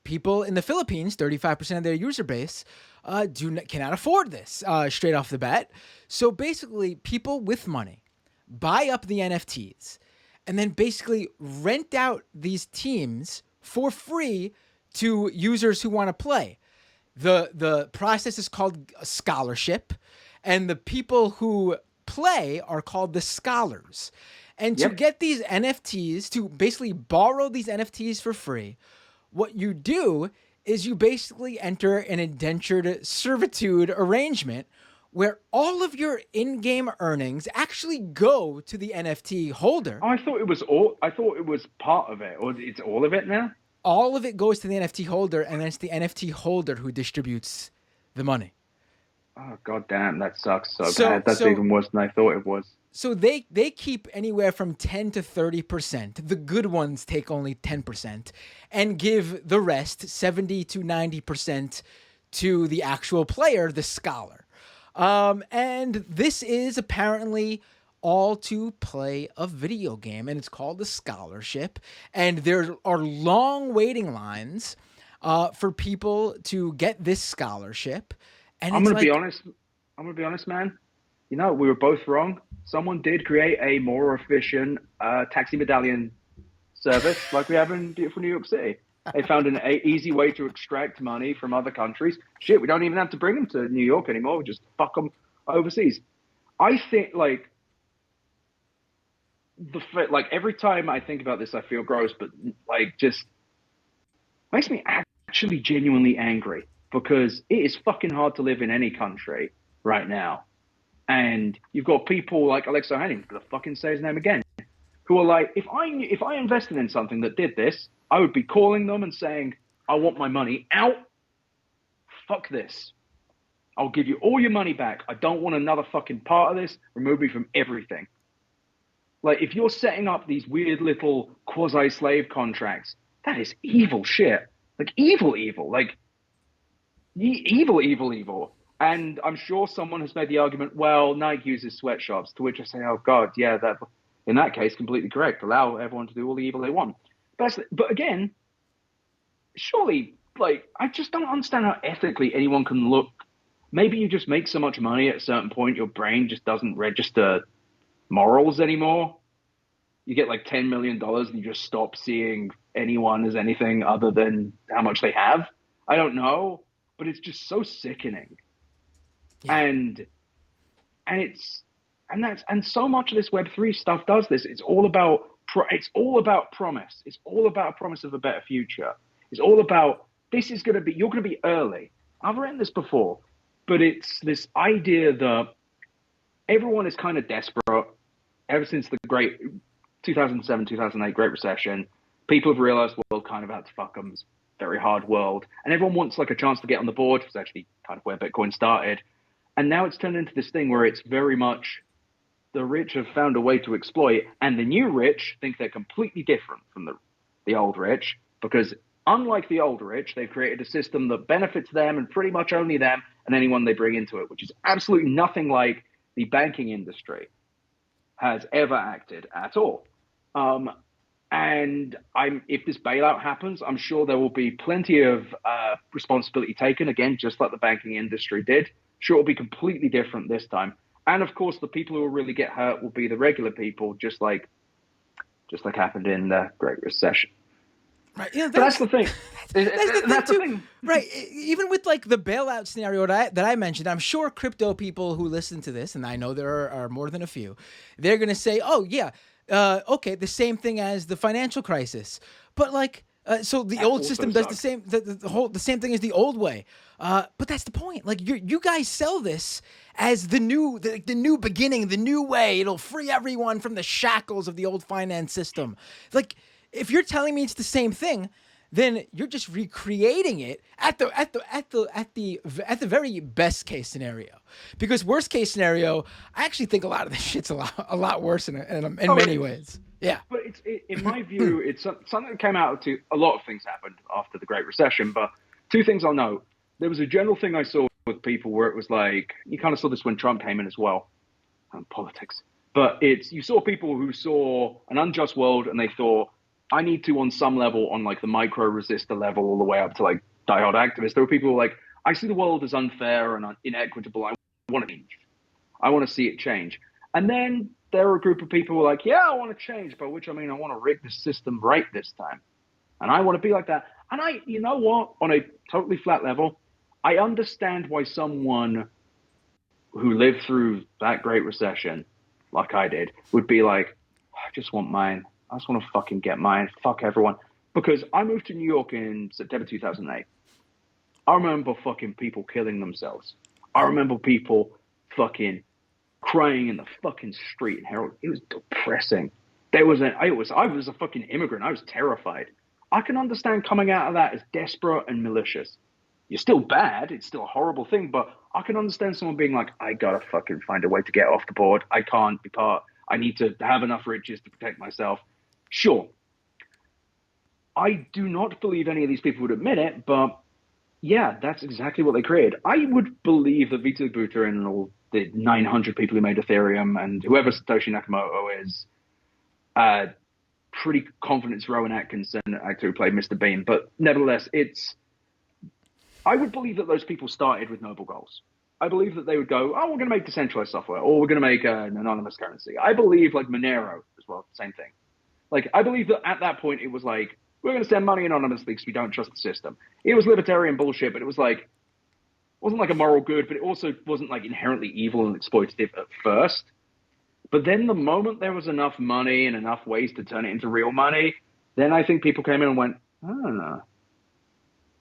People in the Philippines, 35% of their user base, cannot afford this straight off the bat. So basically, people with money buy up the NFTs and then basically rent out these teams for free to users who want to play. The process is called a scholarship, and the people who play are called the scholars. And to get these NFTs, to basically borrow these NFTs for free, what you do is you basically enter an indentured servitude arrangement where all of your in-game earnings actually go to the NFT holder. Oh, I thought it was all. I thought it was part of it, or it's all of it now. All of it goes to the NFT holder, and then it's the NFT holder who distributes the money. Oh, god damn, that sucks so bad. That's even worse than I thought it was. So they keep anywhere from 10 to 30%. The good ones take only 10% and give the rest 70 to 90% to the actual player, the scholar. And this is apparently all to play a video game, and it's called the scholarship. And there are long waiting lines for people to get this scholarship. And I'm gonna be honest. I'm gonna be honest, man. You know, we were both wrong. Someone did create a more efficient taxi medallion service like we have in beautiful New York City. They found an easy way to extract money from other countries. Shit, we don't even have to bring them to New York anymore. We just fuck them overseas. I think, like every time I think about this, I feel gross, but like just makes me actually genuinely angry because it is fucking hard to live in any country right now. And you've got people like Alex Ohanian, I'm gonna fucking say his name again, who are like, if I invested in something that did this, I would be calling them and saying, I want my money out. Fuck this. I'll give you all your money back. I don't want another fucking part of this. Remove me from everything. Like, if you're setting up these weird little quasi-slave contracts, that is evil shit. Like, evil. Like, evil. And I'm sure someone has made the argument, well, Nike uses sweatshops, to which I say, oh, God, yeah, that in that case, completely correct. Allow everyone to do all the evil they want. But again, surely, like, I just don't understand how ethically anyone can look. Maybe you just make so much money at a certain point, your brain just doesn't register morals anymore. You get like $10 million and you just stop seeing anyone as anything other than how much they have. I don't know, but it's just so sickening. Yeah. And so much of this Web3 stuff does this. It's all about promise. It's all about a promise of a better future. It's all about you're going to be early. I've written this before, but it's this idea that everyone is kind of desperate ever since the great 2007, 2008 Great Recession. People have realized the world kind of had to fuck them. It's a very hard world. And everyone wants like a chance to get on the board, which is actually kind of where Bitcoin started. And now it's turned into this thing where it's very much the rich have found a way to exploit, and the new rich think they're completely different from the old rich, because unlike the old rich, they've created a system that benefits them and pretty much only them and anyone they bring into it, which is absolutely nothing like the banking industry has ever acted at all. And if this bailout happens, I'm sure there will be plenty of responsibility taken, again, just like the banking industry did. Sure, it'll be completely different this time. And of course, the people who will really get hurt will be the regular people, just like happened in the Great Recession. Right. You know, that's the thing. That's the thing. Right. Even with like the bailout scenario that I mentioned, I'm sure crypto people who listen to this, and I know there are more than a few, they're going to say, oh, yeah, okay, the same thing as the financial crisis. But like, so the old system does the same, the same thing as the old way. But that's the point. Like you guys sell this as the new beginning, the new way. It'll free everyone from the shackles of the old finance system. Like, if you're telling me it's the same thing, then you're just recreating it at the very best case scenario. Because worst case scenario, I actually think a lot of this shit's a lot worse in many ways. Yeah. But in my view, it's something that came out to a lot of things happened after the Great Recession. But two things I'll note. There was a general thing I saw with people where it was like, you kind of saw this when Trump came in as well, politics. But you saw people who saw an unjust world and they thought, I need to, on some level, on like the micro resistor level, all the way up to like diehard activists. There were people who were like, I see the world as unfair and inequitable. I want to change. I want to see it change. And then there were a group of people who were like, yeah, I want to change, by which I mean I want to rig the system right this time. And I want to be like that. And you know what? On a totally flat level, I understand why someone who lived through that Great Recession, like I did, would be like, I just want mine. I just want to fucking get mine. Fuck everyone. Because I moved to New York in September 2008. I remember fucking people killing themselves. I remember people fucking crying in the fucking street in Herald. It was depressing. I was a fucking immigrant. I was terrified. I can understand coming out of that as desperate and malicious. You're still bad. It's still a horrible thing, but I can understand someone being like, I gotta fucking find a way to get off the board. I can't be part. I need to have enough riches to protect myself. Sure. I do not believe any of these people would admit it, but yeah, that's exactly what they created. I would believe that Vitalik Buterin and all the 900 people who made Ethereum and whoever Satoshi Nakamoto is, pretty confident it's Rowan Atkinson, actor who played Mr. Bean. But nevertheless, I would believe that those people started with noble goals. I believe that they would go, oh, we're going to make decentralized software, or we're going to make an anonymous currency. I believe, like Monero as well, same thing. Like, I believe that at that point it was like, we're going to send money anonymously because we don't trust the system. It was libertarian bullshit, but it was like, wasn't like a moral good, but it also wasn't like inherently evil and exploitative at first. But then the moment there was enough money and enough ways to turn it into real money, then I think people came in and went, oh,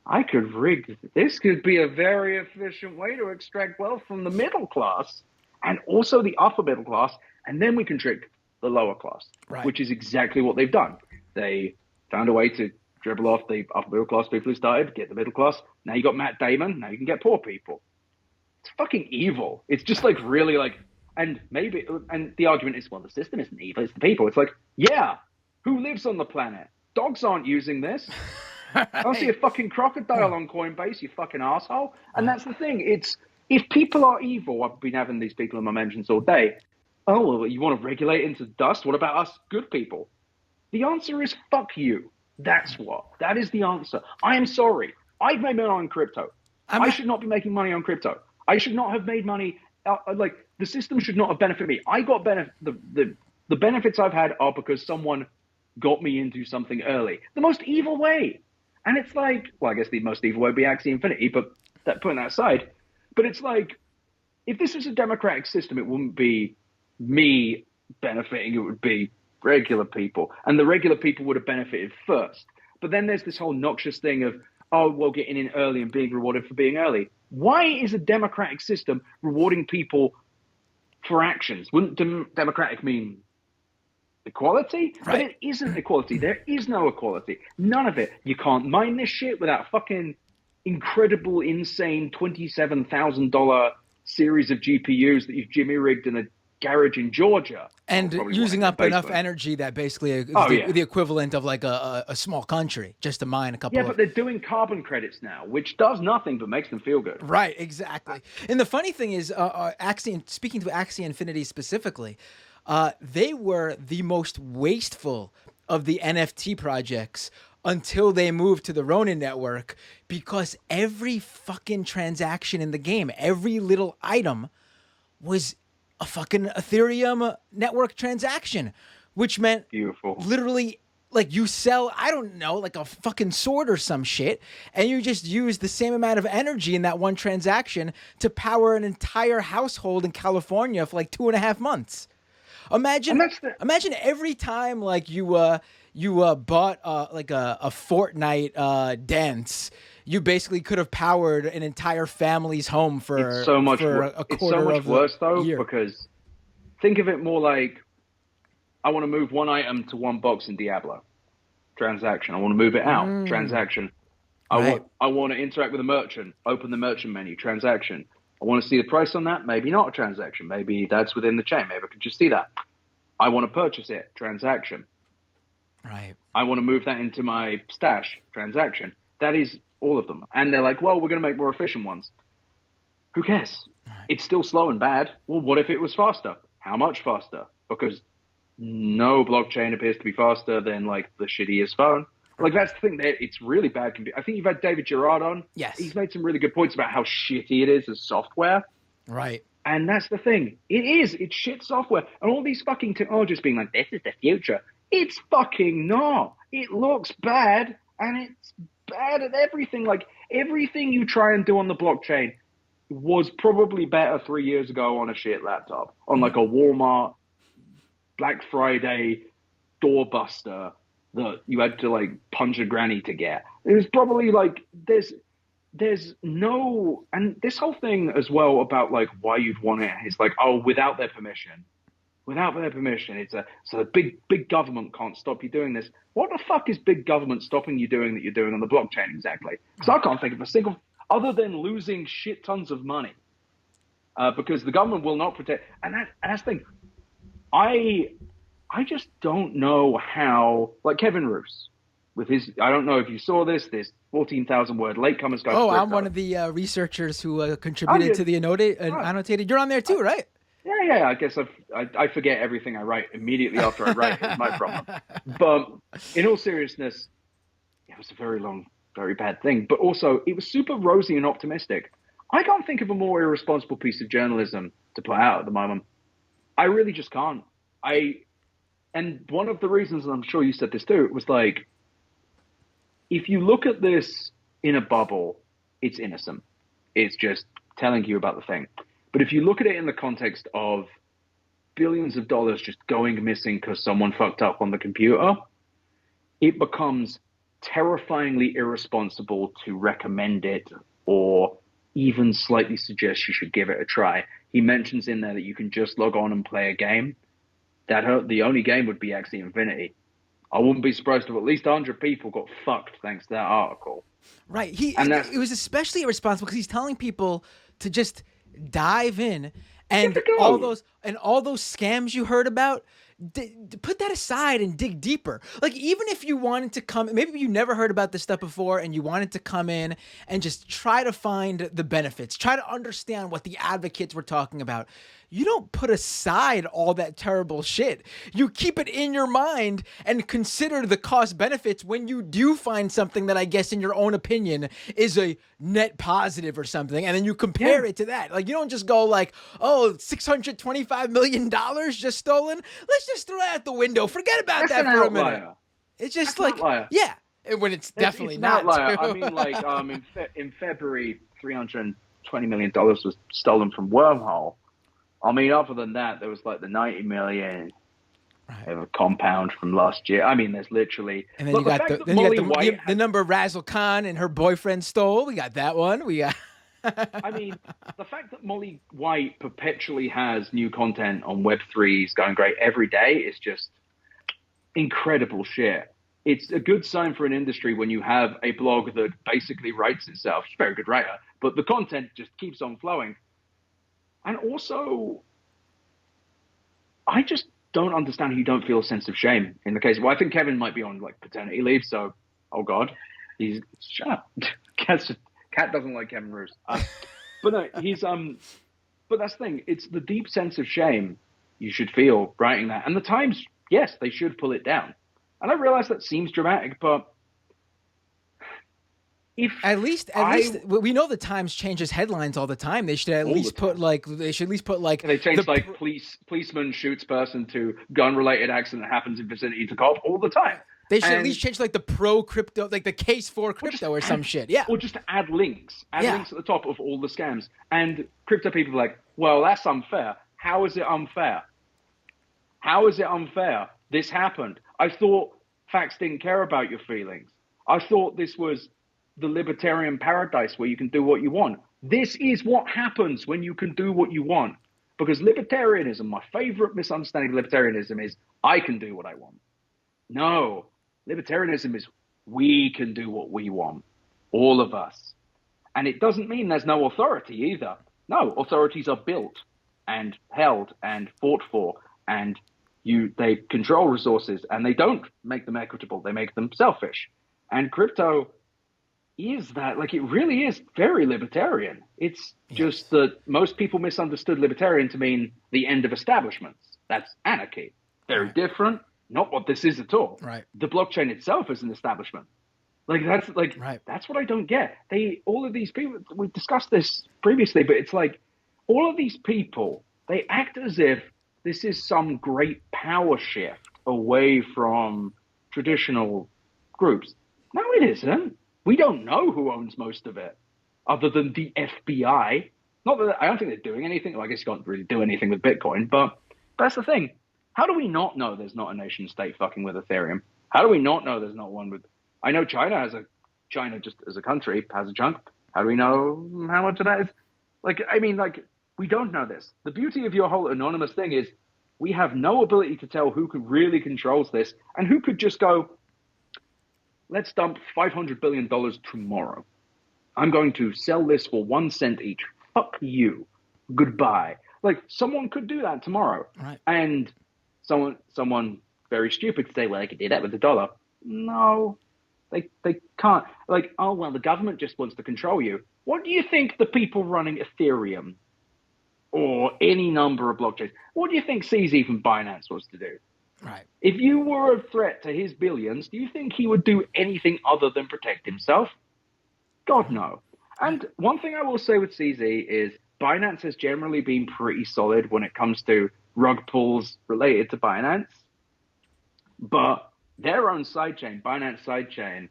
I could rig this. Could be a very efficient way to extract wealth from the middle class and also the upper middle class. And then we can trick the lower class, right, which is exactly what they've done. They found a way to dribble off the upper middle class people who started, get the middle class. Now you got Matt Damon. Now you can get poor people. It's fucking evil. It's just like really like, and the argument is, well, the system isn't evil, it's the people. It's like, yeah, who lives on the planet? Dogs aren't using this. Right. I don't see a fucking crocodile on Coinbase, you fucking asshole. And that's the thing. It's, if people are evil, I've been having these people in my mentions all day. Oh, well, you want to regulate into dust? What about us good people? The answer is fuck you. That's what. That is the answer. I am sorry. I've made money on crypto. I should not be making money on crypto. I should not have made money. Like, the system should not have benefited me. I got the benefits I've had are because someone got me into something early. The most evil way. And it's like, well, I guess the most evil way would be Axie Infinity, but putting that aside. But it's like, if this was a democratic system, it wouldn't be me benefiting. It would be regular people. And the regular people would have benefited first. But then there's this whole noxious thing of, oh, well, getting in early and being rewarded for being early. Why is a democratic system rewarding people for actions? Wouldn't democratic mean equality? Right. But it isn't equality. There is no equality. None of it. You can't mine this shit without fucking incredible, insane $27,000 series of GPUs that you've jimmy rigged in a garage in Georgia. And using up enough energy that basically is the equivalent of like a small country just to mine a couple of... Yeah, but they're doing carbon credits now, which does nothing but makes them feel good. Right, exactly. And the funny thing is, speaking to Axie Infinity specifically, they were the most wasteful of the NFT projects until they moved to the Ronin network, because every fucking transaction in the game, every little item was a fucking Ethereum network transaction, which meant literally like you sell, I don't know, like a fucking sword or some shit, and you just use the same amount of energy in that one transaction to power an entire household in California for like 2.5 months. Imagine every time like you bought like a Fortnite dance, you basically could have powered an entire family's home for a quarter of a year. It's so much worse though, because think of it more like, I want to move one item to one box in Diablo. Transaction. I want to move it out. Transaction. I want to interact with a merchant. Open the merchant menu. Transaction. I want to see the price on that. Maybe not a transaction. Maybe that's within the chain. Maybe I can just see that. I want to purchase it. Transaction. Right. I want to move that into my stash. Transaction. That is all of them. And they're like, well, we're going to make more efficient ones. Who cares? Right. It's still slow and bad. Well, what if it was faster? How much faster? Because no blockchain appears to be faster than like the shittiest phone. Like, that's the thing. It's really bad. I think you've had David Gerard on. Yes. He's made some really good points about how shitty it is as software. Right. And that's the thing. It is. It's shit software. And all these fucking technologists being like, this is the future. It's fucking not. It looks bad, and it's bad at everything. Like, everything you try and do on the blockchain was probably better 3 years ago on a shit laptop. On like a Walmart Black Friday doorbuster that you had to like punch a granny to get. It was probably like there's no, and this whole thing as well about like why you'd want it is like, oh, without their permission. Without their permission, so big government can't stop you doing this. What the fuck is big government stopping you doing that you're doing on the blockchain exactly? Because I can't think of a single, other than losing shit tons of money, because the government will not protect. And that's the thing. I just don't know how, like Kevin Roos, with his, I don't know if you saw this 14,000 word latecomers guide. Oh, I'm one of the researers who contributed to the annotated. You're on there too, right? Yeah. I guess I forget everything I write immediately after I write. It's my problem. But in all seriousness, it was a very long, very bad thing. But also, it was super rosy and optimistic. I can't think of a more irresponsible piece of journalism to put out at the moment. I really just can't. And one of the reasons, and I'm sure you said this too, was like, if you look at this in a bubble, it's innocent. It's just telling you about the thing. But if you look at it in the context of billions of dollars just going missing because someone fucked up on the computer, it becomes terrifyingly irresponsible to recommend it or even slightly suggest you should give it a try. He mentions in there that you can just log on and play a game. The only game would be Axie Infinity. I wouldn't be surprised if at least 100 people got fucked thanks to that article. Right. It was especially irresponsible because he's telling people to just dive in, and all those scams you heard about, put that aside and dig deeper. Like, even if you wanted to come, maybe you never heard about this stuff before and you wanted to come in and just try to find the benefits, try to understand what the advocates were talking about. You don't put aside all that terrible shit. You keep it in your mind and consider the cost benefits when you do find something that I guess in your own opinion is a net positive or something. And then you compare it to that. Like, you don't just go like, oh, $625 million just stolen. Let's just throw that out the window. Forget about that for a minute. It's just like, yeah. When it's definitely not. I mean, like, in February, $320 million was stolen from Wormhole. I mean, other than that, there was like the 90 million of a compound from last year. I mean, there's literally. And then you got the number Razzle Khan and her boyfriend stole. We got that one. We got. I mean, the fact that Molly White perpetually has new content on Web3s going great every day is just incredible shit. It's a good sign for an industry when you have a blog that basically writes itself. She's a very good writer, but the content just keeps on flowing. And also, I just don't understand how you don't feel a sense of shame in the case. Well, I think Kevin might be on like paternity leave, so oh god, he's shut up. Cat doesn't like Kevin Roos. But no, he's But that's the thing. It's the deep sense of shame you should feel writing that. And the Times, yes, they should pull it down. And I realize that seems dramatic, but at least we know the Times changes headlines all the time. They should at least put like they change like policeman shoots person to gun related accident happens in vicinity to cop all the time. They should at least change like the pro crypto, like the case for crypto or some shit. Yeah. Or just add links at the top of all the scams. And crypto people are like, well, that's unfair. How is it unfair? How is it unfair? This happened. I thought facts didn't care about your feelings. I thought this was the libertarian paradise where you can do what you want. This is what happens when you can do what you want. Because libertarianism, my favorite misunderstanding of libertarianism is I can do what I want. No, libertarianism is we can do what we want. All of us. And it doesn't mean there's no authority either. No, authorities are built and held and fought for, and they control resources, and they don't make them equitable. They make them selfish. And crypto is that, like, it really is very libertarian. It's just that most people misunderstood libertarian to mean the end of establishments. That's anarchy. Very different. Not what this is at all. Right. The blockchain itself is an establishment. That's what I don't get. All of these people, we discussed this previously, but it's like all of these people, they act as if this is some great power shift away from traditional groups. No, it isn't. We don't know who owns most of it, other than the FBI. Not that I don't think they're doing anything. Well, I guess you can't really do anything with Bitcoin, but that's the thing. How do we not know there's not a nation state fucking with Ethereum? How do we not know there's not one with? I know China just as a country has a chunk. How do we know how much of that is? Like, I mean, like, we don't know this. The beauty of your whole anonymous thing is we have no ability to tell who could really controls this and who could just go, let's dump $500 billion tomorrow. I'm going to sell this for 1 cent each. Fuck you. Goodbye. Like, someone could do that tomorrow. Right. And someone very stupid could say, well, they could do that with the dollar. No, they can't. Like, oh, well, the government just wants to control you. What do you think the people running Ethereum or any number of blockchains, what do you think CZ from Binance was to do? Right. If you were a threat to his billions, do you think he would do anything other than protect himself? God, no. And one thing I will say with CZ is Binance has generally been pretty solid when it comes to rug pulls related to Binance. But their own sidechain, Binance sidechain,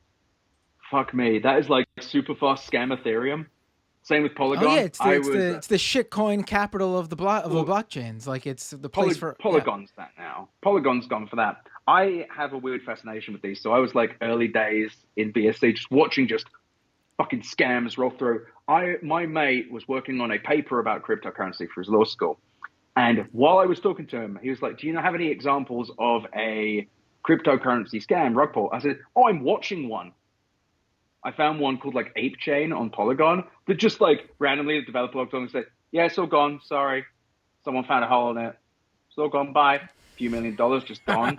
fuck me, that is like super fast scam Ethereum. Same with Polygon. Oh yeah, it's the shitcoin capital of the blockchains. Like it's the place for Polygon's that now. Polygon's gone for that. I have a weird fascination with these. So I was like early days in BSC, just watching just fucking scams roll through. My mate was working on a paper about cryptocurrency for his law school, and while I was talking to him, he was like, "Do you have any examples of a cryptocurrency scam rug pull?" I said, "Oh, I'm watching one." I found one called like Ape Chain on Polygon that just like randomly the developer logged on and said, yeah, it's all gone. Sorry. Someone found a hole in it. It's all gone. Bye. A few $1 million just gone.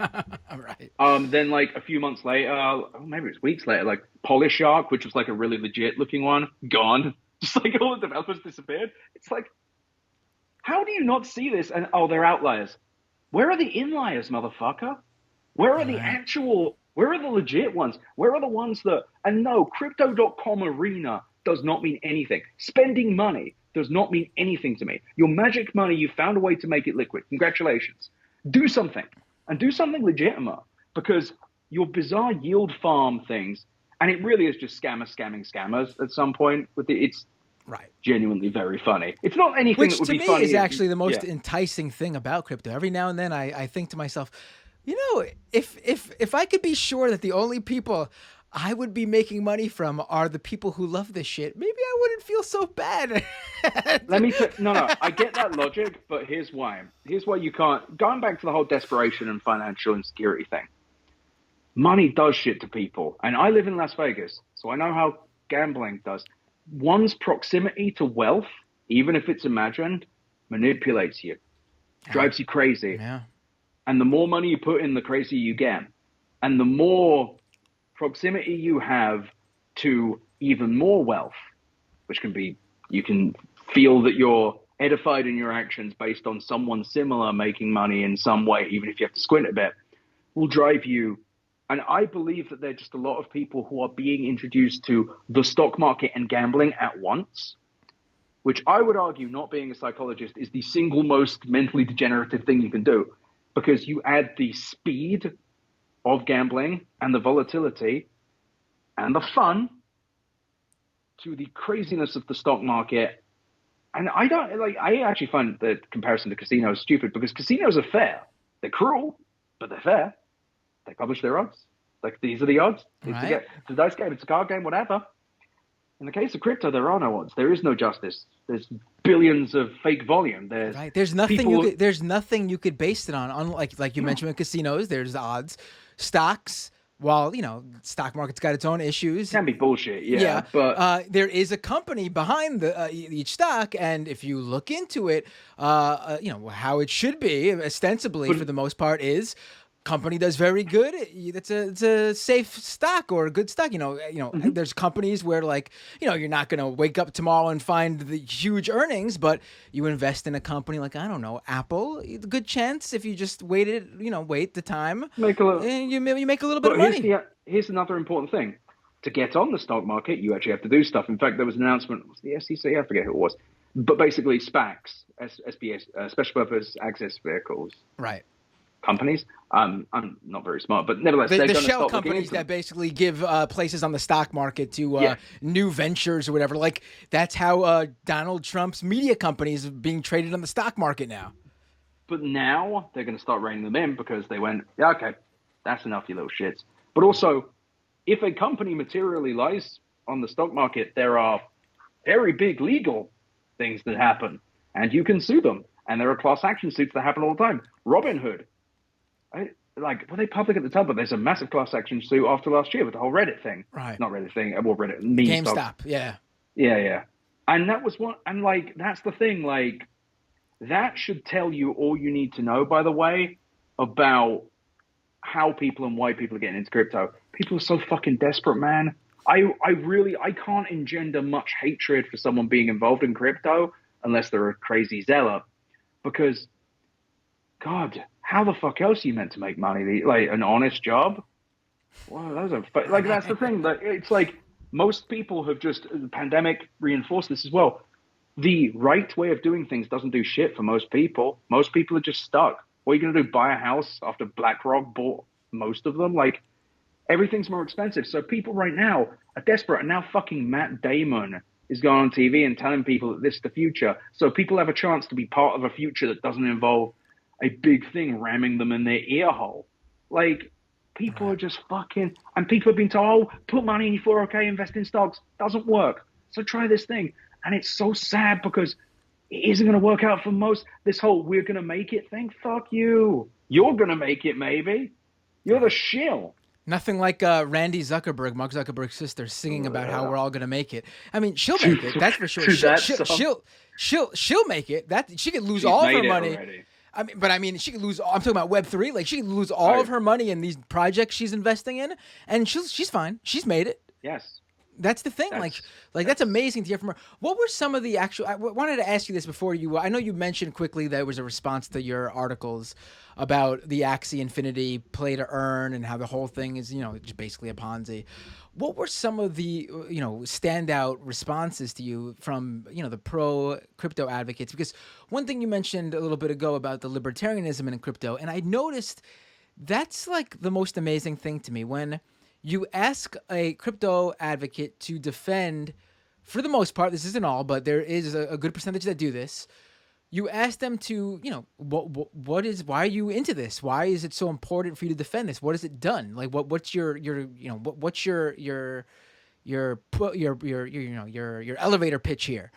Right. Then like a few months later, maybe it was weeks later, like Polyshark, which was like a really legit looking one, gone. Just like all the developers disappeared. It's like, how do you not see this? And they're outliers. Where are the inliers, motherfucker? Where are the actual... Where are the legit ones? Where are the ones that, and no, crypto.com arena does not mean anything. Spending money does not mean anything to me. Your magic money, you found a way to make it liquid. Congratulations. Do something, and do something legitimate, because your bizarre yield farm things, and it really is just scammers scamming scammers at some point. It's right. Genuinely very funny. It's not anything Which that would to be me funny. Is actually the most enticing thing about crypto. Every now and then I think to myself, you know, if I could be sure that the only people I would be making money from are the people who love this shit, maybe I wouldn't feel so bad. Let me no, I get that logic, but here's why. Here's why you can't. Going back to the whole desperation and financial insecurity thing. Money does shit to people. And I live in Las Vegas, so I know how gambling does. One's proximity to wealth, even if it's imagined, manipulates you, drives you crazy. Yeah. And the more money you put in, the crazier you get. And the more proximity you have to even more wealth, which can be, you can feel that you're edified in your actions based on someone similar making money in some way, even if you have to squint a bit, will drive you. And I believe that there are just a lot of people who are being introduced to the stock market and gambling at once, which I would argue, not being a psychologist, is the single most mentally degenerative thing you can do. Because you add the speed of gambling and the volatility and the fun to the craziness of the stock market. And I actually find the comparison to casinos stupid, because casinos are fair. They're cruel, but they're fair. They publish their odds. Like, these are the odds. It's a dice game, it's a card game, whatever. In the case of crypto, there are no odds. There is no justice. There's billions of fake volume. There's nothing there's nothing you could base it on. Unlike, like you mentioned with casinos, there's odds. Stocks, while stock market's got its own issues. Can be bullshit, but there is a company behind each stock, and if you look into it, how it should be, ostensibly for the most part, is company does very good. It's a safe stock or a good stock. There's companies where, like, you're not going to wake up tomorrow and find the huge earnings, but you invest in a company like, I don't know, Apple, good chance if you just wait the time, and you make a little bit of money. Here's another important thing. To get on the stock market, you actually have to do stuff. In fact, there was an announcement, was the SEC? I forget who it was. But basically SPACs, SPS, special purpose access vehicles. Right. Companies. I'm not very smart, but nevertheless, the shell companies that basically give places on the stock market to new ventures or whatever. Like, that's how Donald Trump's media companies are being traded on the stock market now. But now they're going to start reining them in, because they went, yeah, okay, that's enough, you little shits. But also, if a company materially lies on the stock market, there are very big legal things that happen, and you can sue them. And there are class action suits that happen all the time. Robinhood, were they public at the time? But there's a massive class action suit after last year with the whole Reddit thing. Right. Not Reddit thing. Well, Reddit meme GameStop. stuff. Yeah. Yeah. And that was what. And like that's the thing. Like that should tell you all you need to know. By the way, about how people and why people are getting into crypto. People are so fucking desperate, man. I can't engender much hatred for someone being involved in crypto unless they're a crazy zealot. Because, God, how the fuck else are you meant to make money? Like an honest job? Well, that's the thing. Like, it's like most people have the pandemic reinforced this as well. The right way of doing things doesn't do shit for most people. Most people are just stuck. What are you going to do? Buy a house after BlackRock bought most of them? Like, everything's more expensive. So people right now are desperate. And now fucking Matt Damon is going on TV and telling people that this is the future. So people have a chance to be part of a future that doesn't involve a big thing ramming them in their ear hole. Like, people are just fucking... And people have been told, oh, put money in your 401k, invest in stocks. Doesn't work. So try this thing. And it's so sad because it isn't going to work out for most. This whole we're going to make it thing, fuck you. You're going to make it, maybe. You're the shill. Nothing like Randy Zuckerberg, Mark Zuckerberg's sister, singing about how we're all gonna make it. I mean, she'll make it. That's for sure. She'll make it. That she could lose all of her money. Already. I mean, she could lose. I'm talking about Web3. Like she could lose all of her money in these projects she's investing in, and she's fine. She's made it. Yes. That's the thing. That's amazing to hear from her. What were some of the actual? I wanted to ask you this before you. I know you mentioned quickly that it was a response to your articles about the Axie Infinity play to earn and how the whole thing is, just basically a Ponzi. What were some of the, standout responses to you from, the pro crypto advocates? Because one thing you mentioned a little bit ago about the libertarianism in crypto, and I noticed that's like the most amazing thing to me when you ask a crypto advocate to defend, for the most part, this isn't all, but there is a good percentage that do this. You ask them to, why are you into this? Why is it so important for you to defend this? What has it done? Like, what's your elevator pitch here?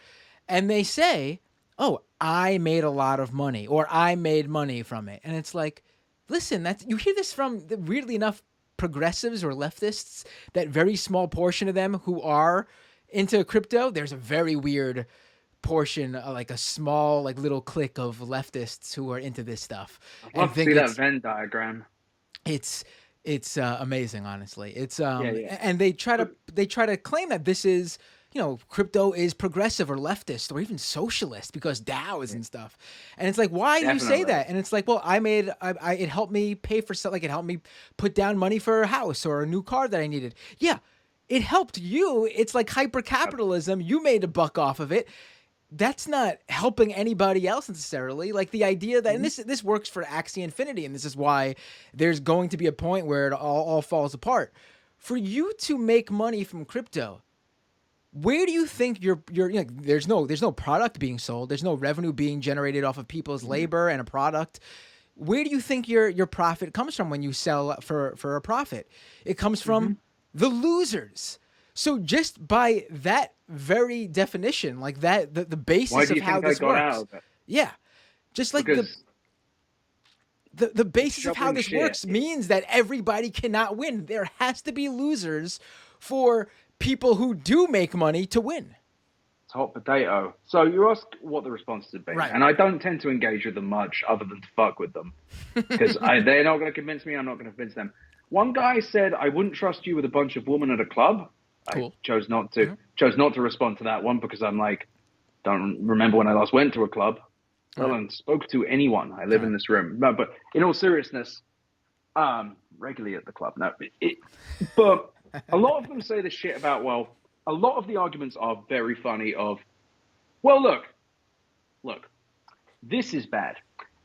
And they say, oh, I made a lot of money, or I made money from it. And it's like, listen, you hear this from, weirdly enough, progressives or leftists, that very small portion of them who are into crypto. There's a very weird portion, like a small, like little clique of leftists who are into this stuff. I'd love to see that Venn diagram. It's amazing, honestly. It's and they try to claim that this is, crypto is progressive or leftist or even socialist because DAOs and stuff. And it's like, why do you say that? And it's like, well, it helped me pay for something. Like it helped me put down money for a house or a new car that I needed. Yeah, it helped you. It's like hyper capitalism. You made a buck off of it. That's not helping anybody else necessarily. Like the idea that, and this works for Axie Infinity, and this is why there's going to be a point where it all falls apart. For you to make money from crypto, where do you think there's no product being sold, there's no revenue being generated off of people's labor and a product. Where do you think your profit comes from when you sell for a profit? It comes from the losers. So just by that very definition, like that, the basis of how this works. Yeah. Just like the basis of how this works means that everybody cannot win. There has to be losers for people who do make money to win. It's hot potato. So you asked what the responses have been. Right. And I don't tend to engage with them much other than to fuck with them. Because they're not going to convince me, I'm not going to convince them. One guy said, I wouldn't trust you with a bunch of women at a club. Cool. I chose not to respond to that one because I'm like, don't remember when I last went to a club. And spoke to anyone. I live in this room. No, but in all seriousness, regularly at the club. No, but a lot of them say this shit about, well, a lot of the arguments are very funny of, well, look, this is bad.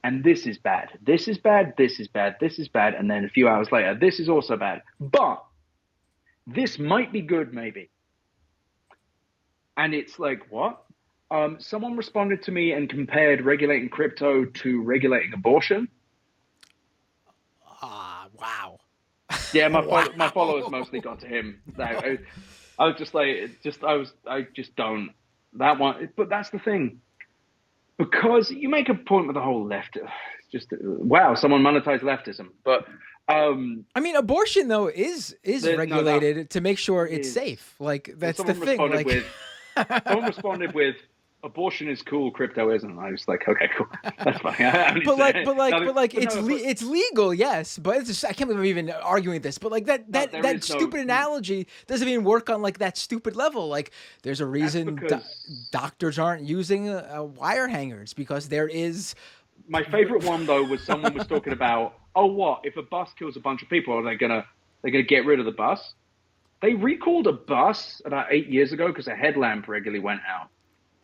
And this is bad. This is bad. This is bad. This is bad. And then a few hours later, this is also bad. But this might be good, maybe. And it's like, what? Someone responded to me and compared regulating crypto to regulating abortion. Wow. Yeah, my followers mostly got to him. I was just like, I just don't. that one. But that's the thing, because you make a point with the whole left. It's just wow, someone monetized leftism. But I mean, abortion though is regulated to make sure it's safe. Like that's the thing. Someone responded with, "Abortion is cool, crypto isn't." And I was like, "Okay, cool, that's fine." It's legal, yes, but it's just, I can't believe I'm even arguing this. But like that stupid analogy doesn't even work on like that stupid level. Like there's a reason doctors aren't using wire hangers because there is. My favorite one though was someone was talking about, oh, what if a bus kills a bunch of people? Are they gonna get rid of the bus? They recalled a bus about 8 years ago because a headlamp regularly went out.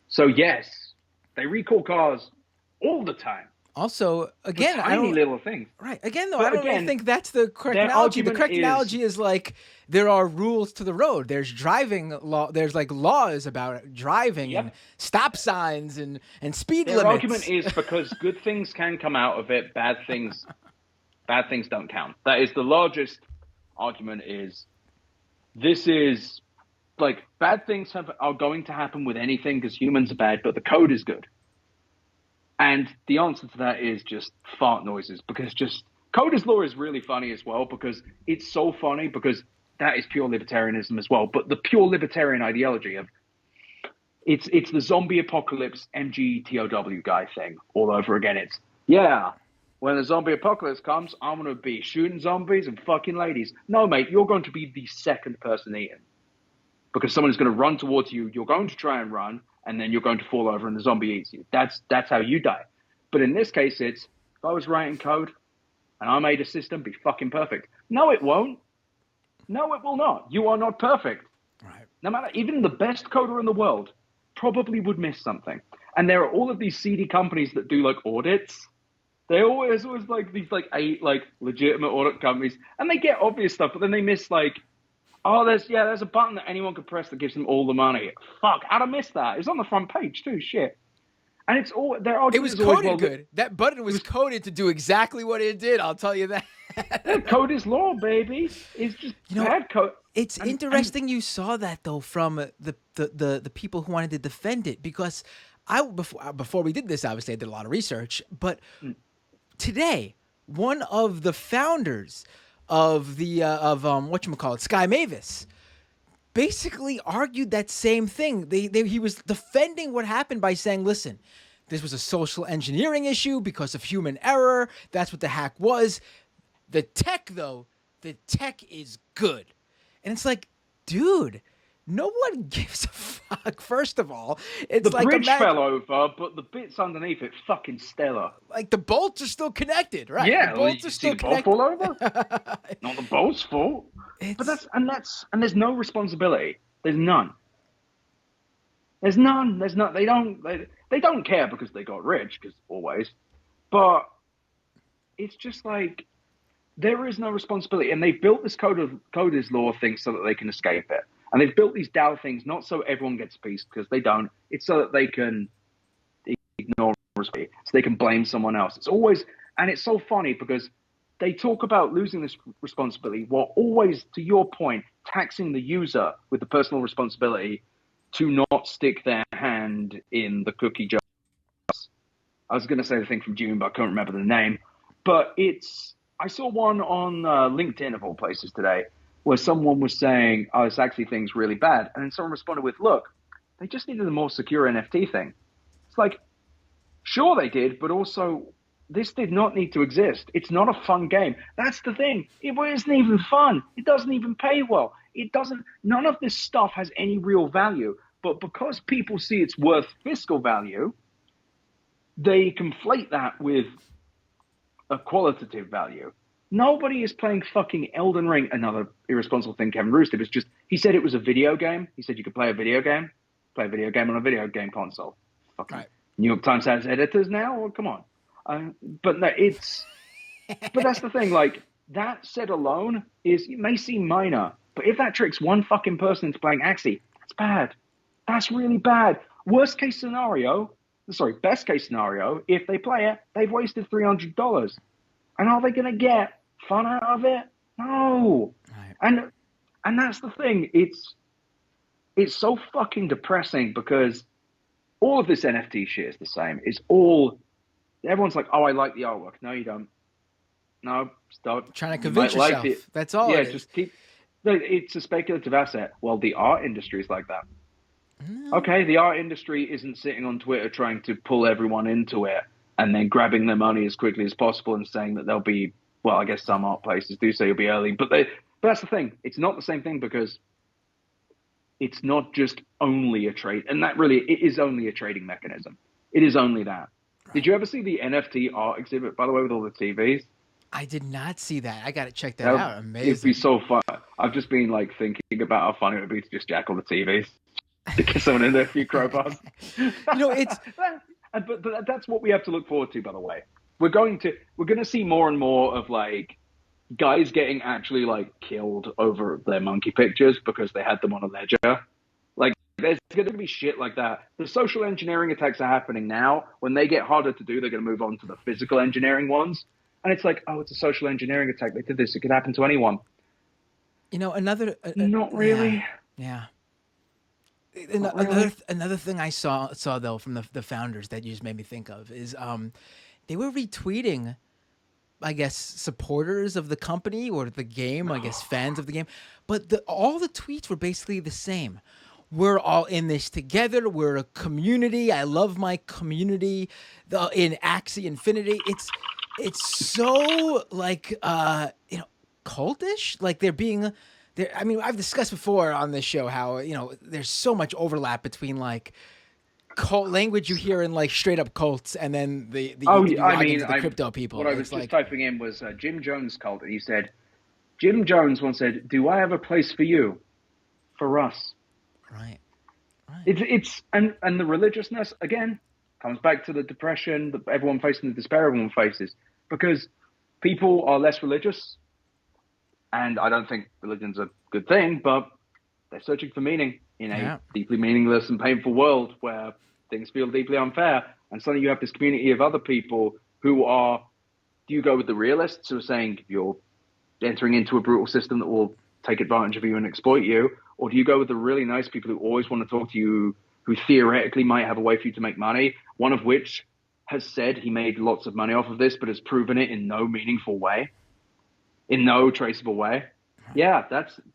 So yes, they recall cars all the time. Also, again, tiny little things. Right. Again, though, I don't really think that's the correct analogy. The correct analogy is like there are rules to the road. There's driving law. There's like laws about driving and stop signs and speed limits. Their argument is because good things can come out of it, bad things don't count. That is the largest argument. Is this is like bad things are going to happen with anything because humans are bad, but the code is good. And the answer to that is just fart noises, because just Coder's law is really funny as well, because it's so funny because that is pure libertarianism as well. But the pure libertarian ideology of it's the zombie apocalypse MGTOW guy thing all over again. It's when the zombie apocalypse comes, I'm going to be shooting zombies and fucking ladies. No, mate, you're going to be the second person eaten because someone is going to run towards you. You're going to try and run. And then you're going to fall over and the zombie eats you. That's how you die. But in this case, it's, if I was writing code and I made a system be fucking perfect. No, it won't. No, it will not. You are not perfect. Right. No matter, even the best coder in the world probably would miss something. And there are all of these seedy companies that do like audits. They always like these like 8 like legitimate audit companies, and they get obvious stuff, but then they miss like, oh, there's a button that anyone can press that gives them all the money. Fuck, how'd I miss that? It's on the front page too, shit. And it's all, it was coded good. That button was coded to do exactly what it did, I'll tell you that. Code is law, baby. It's just bad code. It's interesting you saw that, though, from the people who wanted to defend it, because before we did this, obviously, I did a lot of research, but today, one of the founders of the whatchamacallit, Sky Mavis, basically argued that same thing. He was defending what happened by saying, listen, this was a social engineering issue because of human error. That's what the hack was. The tech is good. And it's like, dude, no one gives a fuck. First of all, it's the bridge fell over, but the bits underneath it fucking stellar. Like the bolts are still connected, right? Yeah, the bolts are still connected. Bolt fall over? Not the bolt's fault. But there's no responsibility. There's none. There's none. They don't care because they got rich, because always. But it's just like there is no responsibility, and they've built this coder's law thing so that they can escape it. And they've built these DAO things not so everyone gets a piece, because they don't. It's so that they can ignore responsibility, so they can blame someone else. It's always, and it's so funny because they talk about losing this responsibility while always, to your point, taxing the user with the personal responsibility to not stick their hand in the cookie jar. I was going to say the thing from June, but I can't remember the name. But I saw one on LinkedIn of all places today, where someone was saying, oh, this Axie thing's really bad. And then someone responded with, look, they just needed a more secure NFT thing. It's like, sure they did, but also this did not need to exist. It's not a fun game. That's the thing. It isn't even fun. It doesn't even pay well. None of this stuff has any real value. But because people see it's worth fiscal value, they conflate that with a qualitative value. Nobody is playing fucking Elden Ring. Another irresponsible thing Kevin Roos did was just, he said it was a video game. He said you could play a video game on a video game console. Fucking right. New York Times has editors now? Well, come on. But no, but that's the thing. Like, that said alone it may seem minor, but if that tricks one fucking person into playing Axie, that's bad. That's really bad. Best case scenario, if they play it, they've wasted $300. And are they going to get fun out of it? No. Right. And that's the thing. It's so fucking depressing because all of this NFT shit is the same. It's all, everyone's like, oh, I like the artwork. No, you don't. No, stop. Trying to convince yourself. That's all it is. Just keep, it's a speculative asset. Well, the art industry is like that. No. Okay, the art industry isn't sitting on Twitter trying to pull everyone into it and then grabbing their money as quickly as possible and saying that they'll be, well, I guess some art places do say you'll be early, but that's the thing. It's not the same thing because it's not just only a trade, and that really, it is only a trading mechanism. It is only that. Right. Did you ever see the NFT art exhibit, by the way, with all the TVs? I did not see that. I got to check that out. Amazing. It'd be so fun. I've just been like thinking about how fun it would be to just jack all the TVs. To get someone in there, a few crowbars. It's but that's what we have to look forward to. By the way, we're going to see more and more of like guys getting actually like killed over their monkey pictures because they had them on a ledger. Like there's going to be shit like that. The social engineering attacks are happening now. When they get harder to do, they're going to move on to the physical engineering ones. And it's like, oh, it's a social engineering attack. They did this. It could happen to anyone. Another. Not really. Yeah. Another thing I saw though from the founders that you just made me think of is they were retweeting, I guess, supporters of the company or the game, I guess fans of the game, but all the tweets were basically the same. We're all in this together. We're a community. I love my community. In Axie Infinity, it's so like cultish. Like they're being. I mean, I've discussed before on this show how, there's so much overlap between like cult language you hear in like straight up cults and then the crypto people. What I was just typing in was Jim Jones cult. And he said, Jim Jones once said, "Do I have a place for you? For us." Right. It's and the religiousness again comes back to the depression that everyone faces and the despair everyone faces because people are less religious. And I don't think religion's a good thing, but they're searching for meaning in a deeply meaningless and painful world where things feel deeply unfair. And suddenly you have this community of other people who are, do you go with the realists who are saying you're entering into a brutal system that will take advantage of you and exploit you? Or do you go with the really nice people who always want to talk to you, who theoretically might have a way for you to make money, one of which has said he made lots of money off of this, but has proven it in no meaningful way? In no traceable way. Yeah,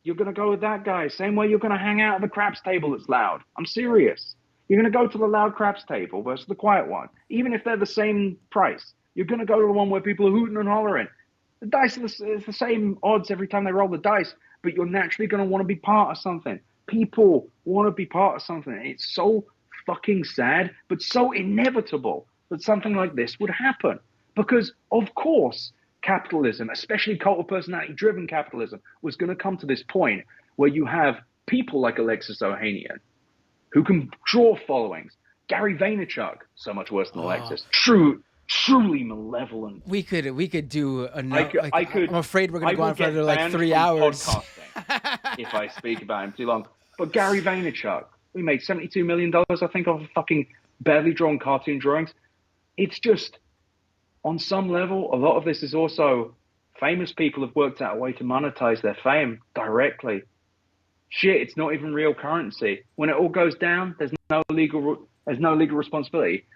you're going to go with that guy. Same way you're going to hang out at the craps table that's loud. I'm serious. You're going to go to the loud craps table versus the quiet one. Even if they're the same price, you're going to go to the one where people are hooting and hollering. The dice is the same odds every time they roll the dice, but you're naturally going to want to be part of something. People want to be part of something. It's so fucking sad, but so inevitable that something like this would happen. Because, of course, capitalism, especially cult of personality-driven capitalism, was going to come to this point where you have people like Alexis Ohanian who can draw followings. Gary Vaynerchuk, so much worse than Alexis. Truly malevolent. We could do another. I'm afraid we're going to go on for another like 3 hours. If I speak about him too long. But Gary Vaynerchuk, we made $72 million, I think, off of fucking badly drawn cartoon drawings. It's just, on some level, a lot of this is also famous people have worked out a way to monetize their fame directly. Shit, it's not even real currency. When it all goes down, there's no legal responsibility.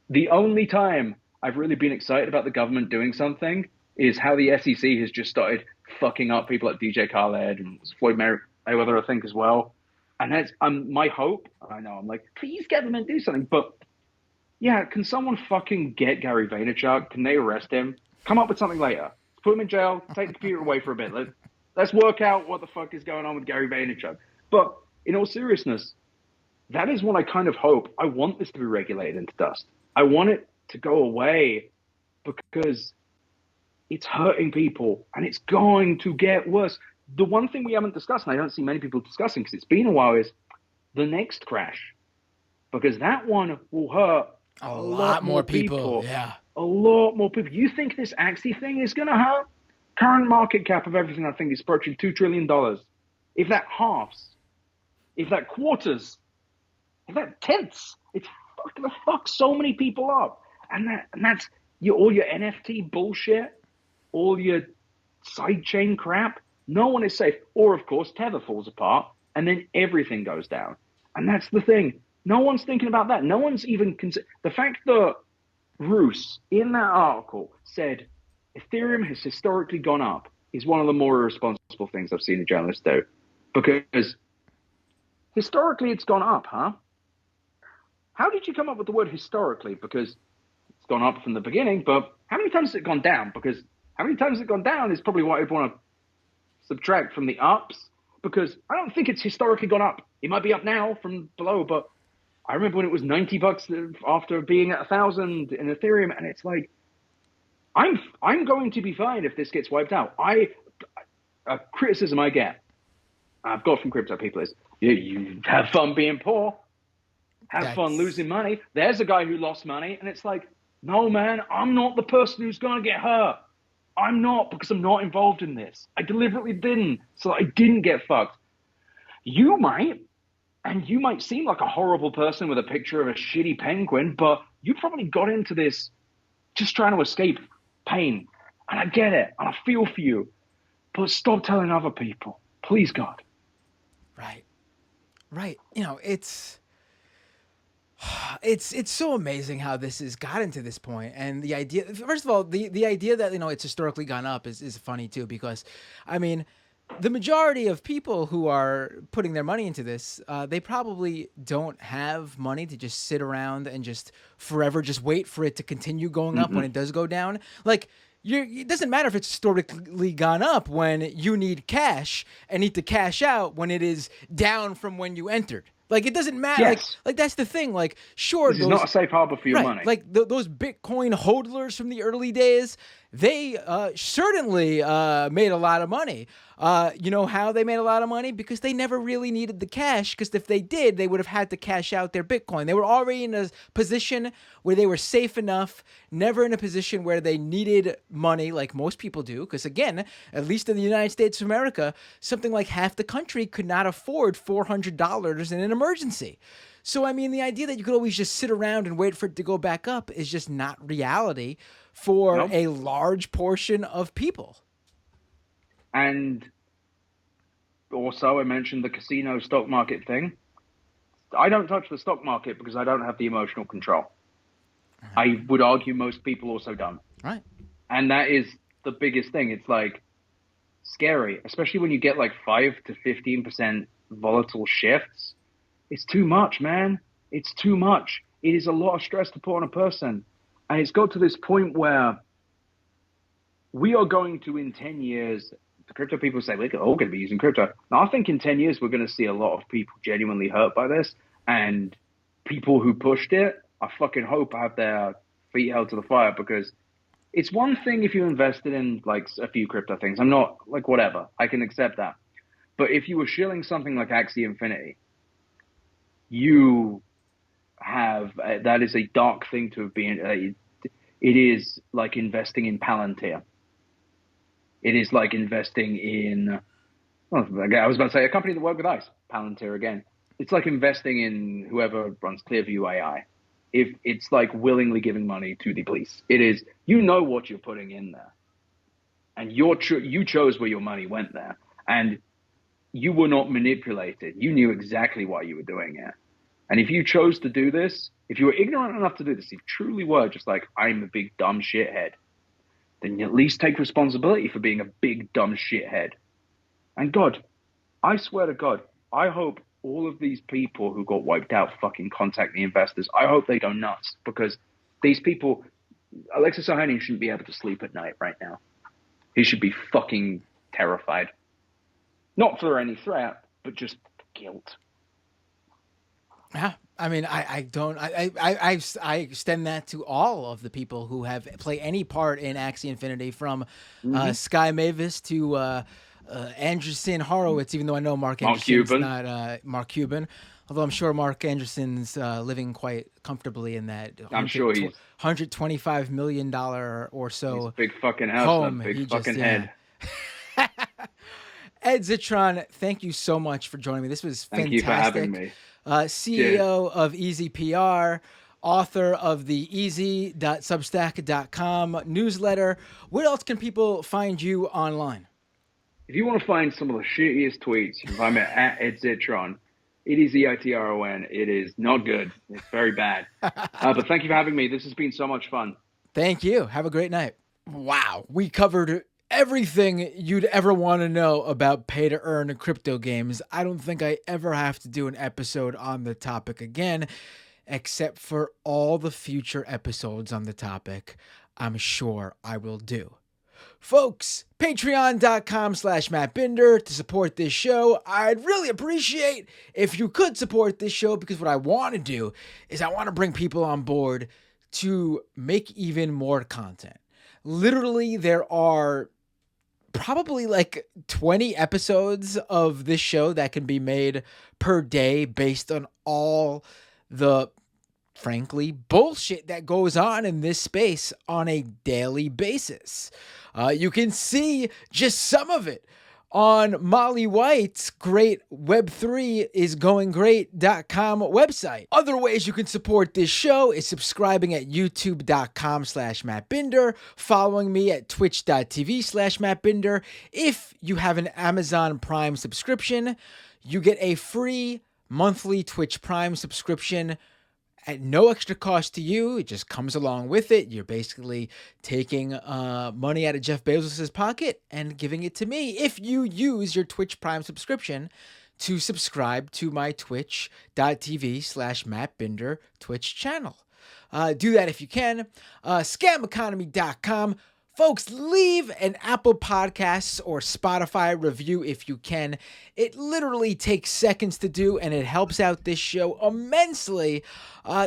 The only time I've really been excited about the government doing something is how the SEC has just started fucking up people like DJ Khaled and Floyd Mayweather, I think, as well. And that's my hope. I know, I'm like, please government do something. But yeah, can someone fucking get Gary Vaynerchuk? Can they arrest him? Come up with something later. Put him in jail. Take the computer away for a bit. Let's work out what the fuck is going on with Gary Vaynerchuk. But in all seriousness, that is what I kind of hope. I want this to be regulated into dust. I want it to go away because it's hurting people and it's going to get worse. The one thing we haven't discussed, and I don't see many people discussing because it's been a while, is the next crash. Because that one will hurt a lot more people. Yeah. A lot more people. You think this Axie thing is going to hurt? Current market cap of everything, I think, is approaching $2 trillion. If that halves, if that quarters, if that tenths, it's going to fuck so many people up. And that's all your NFT bullshit, all your sidechain crap. No one is safe. Or, of course, Tether falls apart, and then everything goes down. And that's the thing. No one's thinking about that. No one's even the fact that Bruce in that article said Ethereum has historically gone up is one of the more irresponsible things I've seen a journalist do, because historically it's gone up, huh? How did you come up with the word historically? Because it's gone up from the beginning, but how many times has it gone down? Because how many times has it gone down is probably what I'd want to subtract from the ups, because I don't think it's historically gone up. It might be up now from below, but I remember when it was $90 after being at 1,000 in Ethereum, and it's like, I'm going to be fine if this gets wiped out. A criticism I've got from crypto people is, you have fun being poor, have fun losing money. There's a guy who lost money, and it's like, no, man, I'm not the person who's going to get hurt. I'm not, because I'm not involved in this. I deliberately didn't, so I didn't get fucked. You might, and you might seem like a horrible person with a picture of a shitty penguin, but you probably got into this just trying to escape pain. And I get it, and I feel for you. But stop telling other people. Please, God. Right. You know, it's so amazing how this has gotten to this point. And the idea, first of all, the idea that, you know, it's historically gone up is funny too, because I mean, the majority of people who are putting their money into this, they probably don't have money to just sit around and just forever just wait for it to continue going up when it does go down. Like, it doesn't matter if it's historically gone up when you need cash and need to cash out when it is down from when you entered. Like, it doesn't matter. Yes. Like that's the thing. Like, sure, this is not a safe harbor for your money. Like those Bitcoin hodlers from the early days, they certainly made a lot of money. You know how they made a lot of money? Because they never really needed the cash, because if they did, they would have had to cash out their Bitcoin. They were already in a position where they were safe enough, never in a position where they needed money like most people do. Because again, at least in the United States of America, something like half the country could not afford $400 in an emergency. So, I mean, the idea that you could always just sit around and wait for it to go back up is just not reality for a large portion of people. And also, I mentioned the casino stock market thing. I don't touch the stock market because I don't have the emotional control. I would argue most people also don't. Right. And that is the biggest thing. It's like scary, especially when you get like 5 to 15% volatile shifts. It's too much, man. It's too much. It is a lot of stress to put on a person. And it's got to this point where we are going to, in 10 years, the crypto people say we're all going to be using crypto. Now, I think in 10 years, we're going to see a lot of people genuinely hurt by this. And people who pushed it, I fucking hope have their feet held to the fire, because it's one thing if you invested in like a few crypto things. I'm not like, whatever. I can accept that. But if you were shilling something like Axie Infinity, you have, that is a dark thing to have been. It is like investing in Palantir. It is like investing in, I was about to say a company that worked with ICE, Palantir again. It's like investing in whoever runs Clearview AI. If it's like willingly giving money to the police, it is, you know what you're putting in there, and you chose where your money went there, and you were not manipulated. You knew exactly why you were doing it. And if you chose to do this, if you were ignorant enough to do this, if you truly were just like, I'm a big dumb shithead, then you at least take responsibility for being a big dumb shithead. And God, I swear to God, I hope all of these people who got wiped out fucking contact the investors. I hope they go nuts, because these people, Alexis Ohanian shouldn't be able to sleep at night right now. He should be fucking terrified. Not for any threat, but just guilt. Yeah, I mean, I extend that to all of the people who have play any part in Axie Infinity, from Sky Mavis to Anderson Horowitz, even though I know Mark Anderson's not Mark Cuban, although I'm sure Mark Anderson's living quite comfortably in that I'm sure he's $125 million or so big fucking house, home. Big fucking head. Ed Zitron, thank you so much for joining me. This was fantastic. Thank you for having me. CEO of Easy PR, author of the easy.substack.com newsletter. Where else can people find you online? If you want to find some of the shittiest tweets, you can find me at Ed Zitron. It is Eitron. It is not good. It's very bad. But thank you for having me. This has been so much fun. Thank you. Have a great night. Wow. We covered everything you'd ever want to know about pay to earn crypto games. I don't think I ever have to do an episode on the topic again, except for all the future episodes on the topic. I'm sure I will do. Folks, patreon.com/MattBinder to support this show. I'd really appreciate if you could support this show, because what I want to do is I want to bring people on board to make even more content. Literally, there are probably like 20 episodes of this show that can be made per day based on all the, frankly, bullshit that goes on in this space on a daily basis. You can see just some of it on Molly White's great Web3isgoinggreat.com website. Other ways you can support this show is subscribing at youtube.com/MattBinder, following me at twitch.tv/MattBinder. If you have an Amazon Prime subscription, you get a free monthly Twitch Prime subscription at no extra cost to you. It just comes along with it. You're basically taking money out of Jeff Bezos' pocket and giving it to me if you use your Twitch Prime subscription to subscribe to my twitch.tv/MattBinder Twitch channel. Do that if you can. Scameconomy.com. Folks, leave an Apple Podcasts or Spotify review if you can. It literally takes seconds to do, and it helps out this show immensely.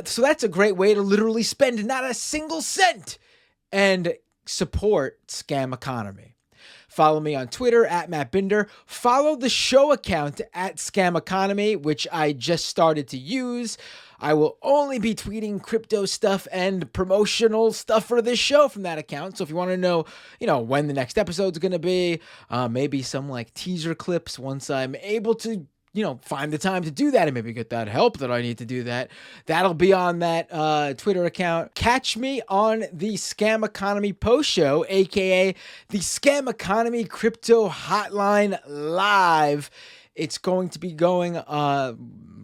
So that's a great way to literally spend not a single cent and support Scam Economy. Follow me on Twitter at MattBinder. Follow the show account at Scam Economy, which I just started to use. I will only be tweeting crypto stuff and promotional stuff for this show from that account. So if you want to know, when the next episode's going to be, maybe some like teaser clips once I'm able to, find the time to do that and maybe get that help that I need to do that. That'll be on that Twitter account. Catch me on the Scam Economy post show, aka the Scam Economy Crypto Hotline Live. It's going to be going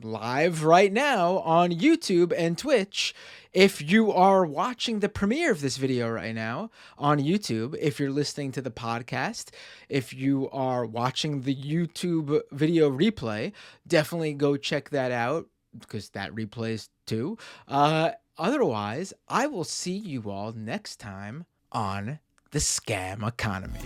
live right now on YouTube and Twitch. If you are watching the premiere of this video right now on YouTube, if you're listening to the podcast, if you are watching the YouTube video replay, definitely go check that out because that replays too. Otherwise, I will see you all next time on the Scam Economy.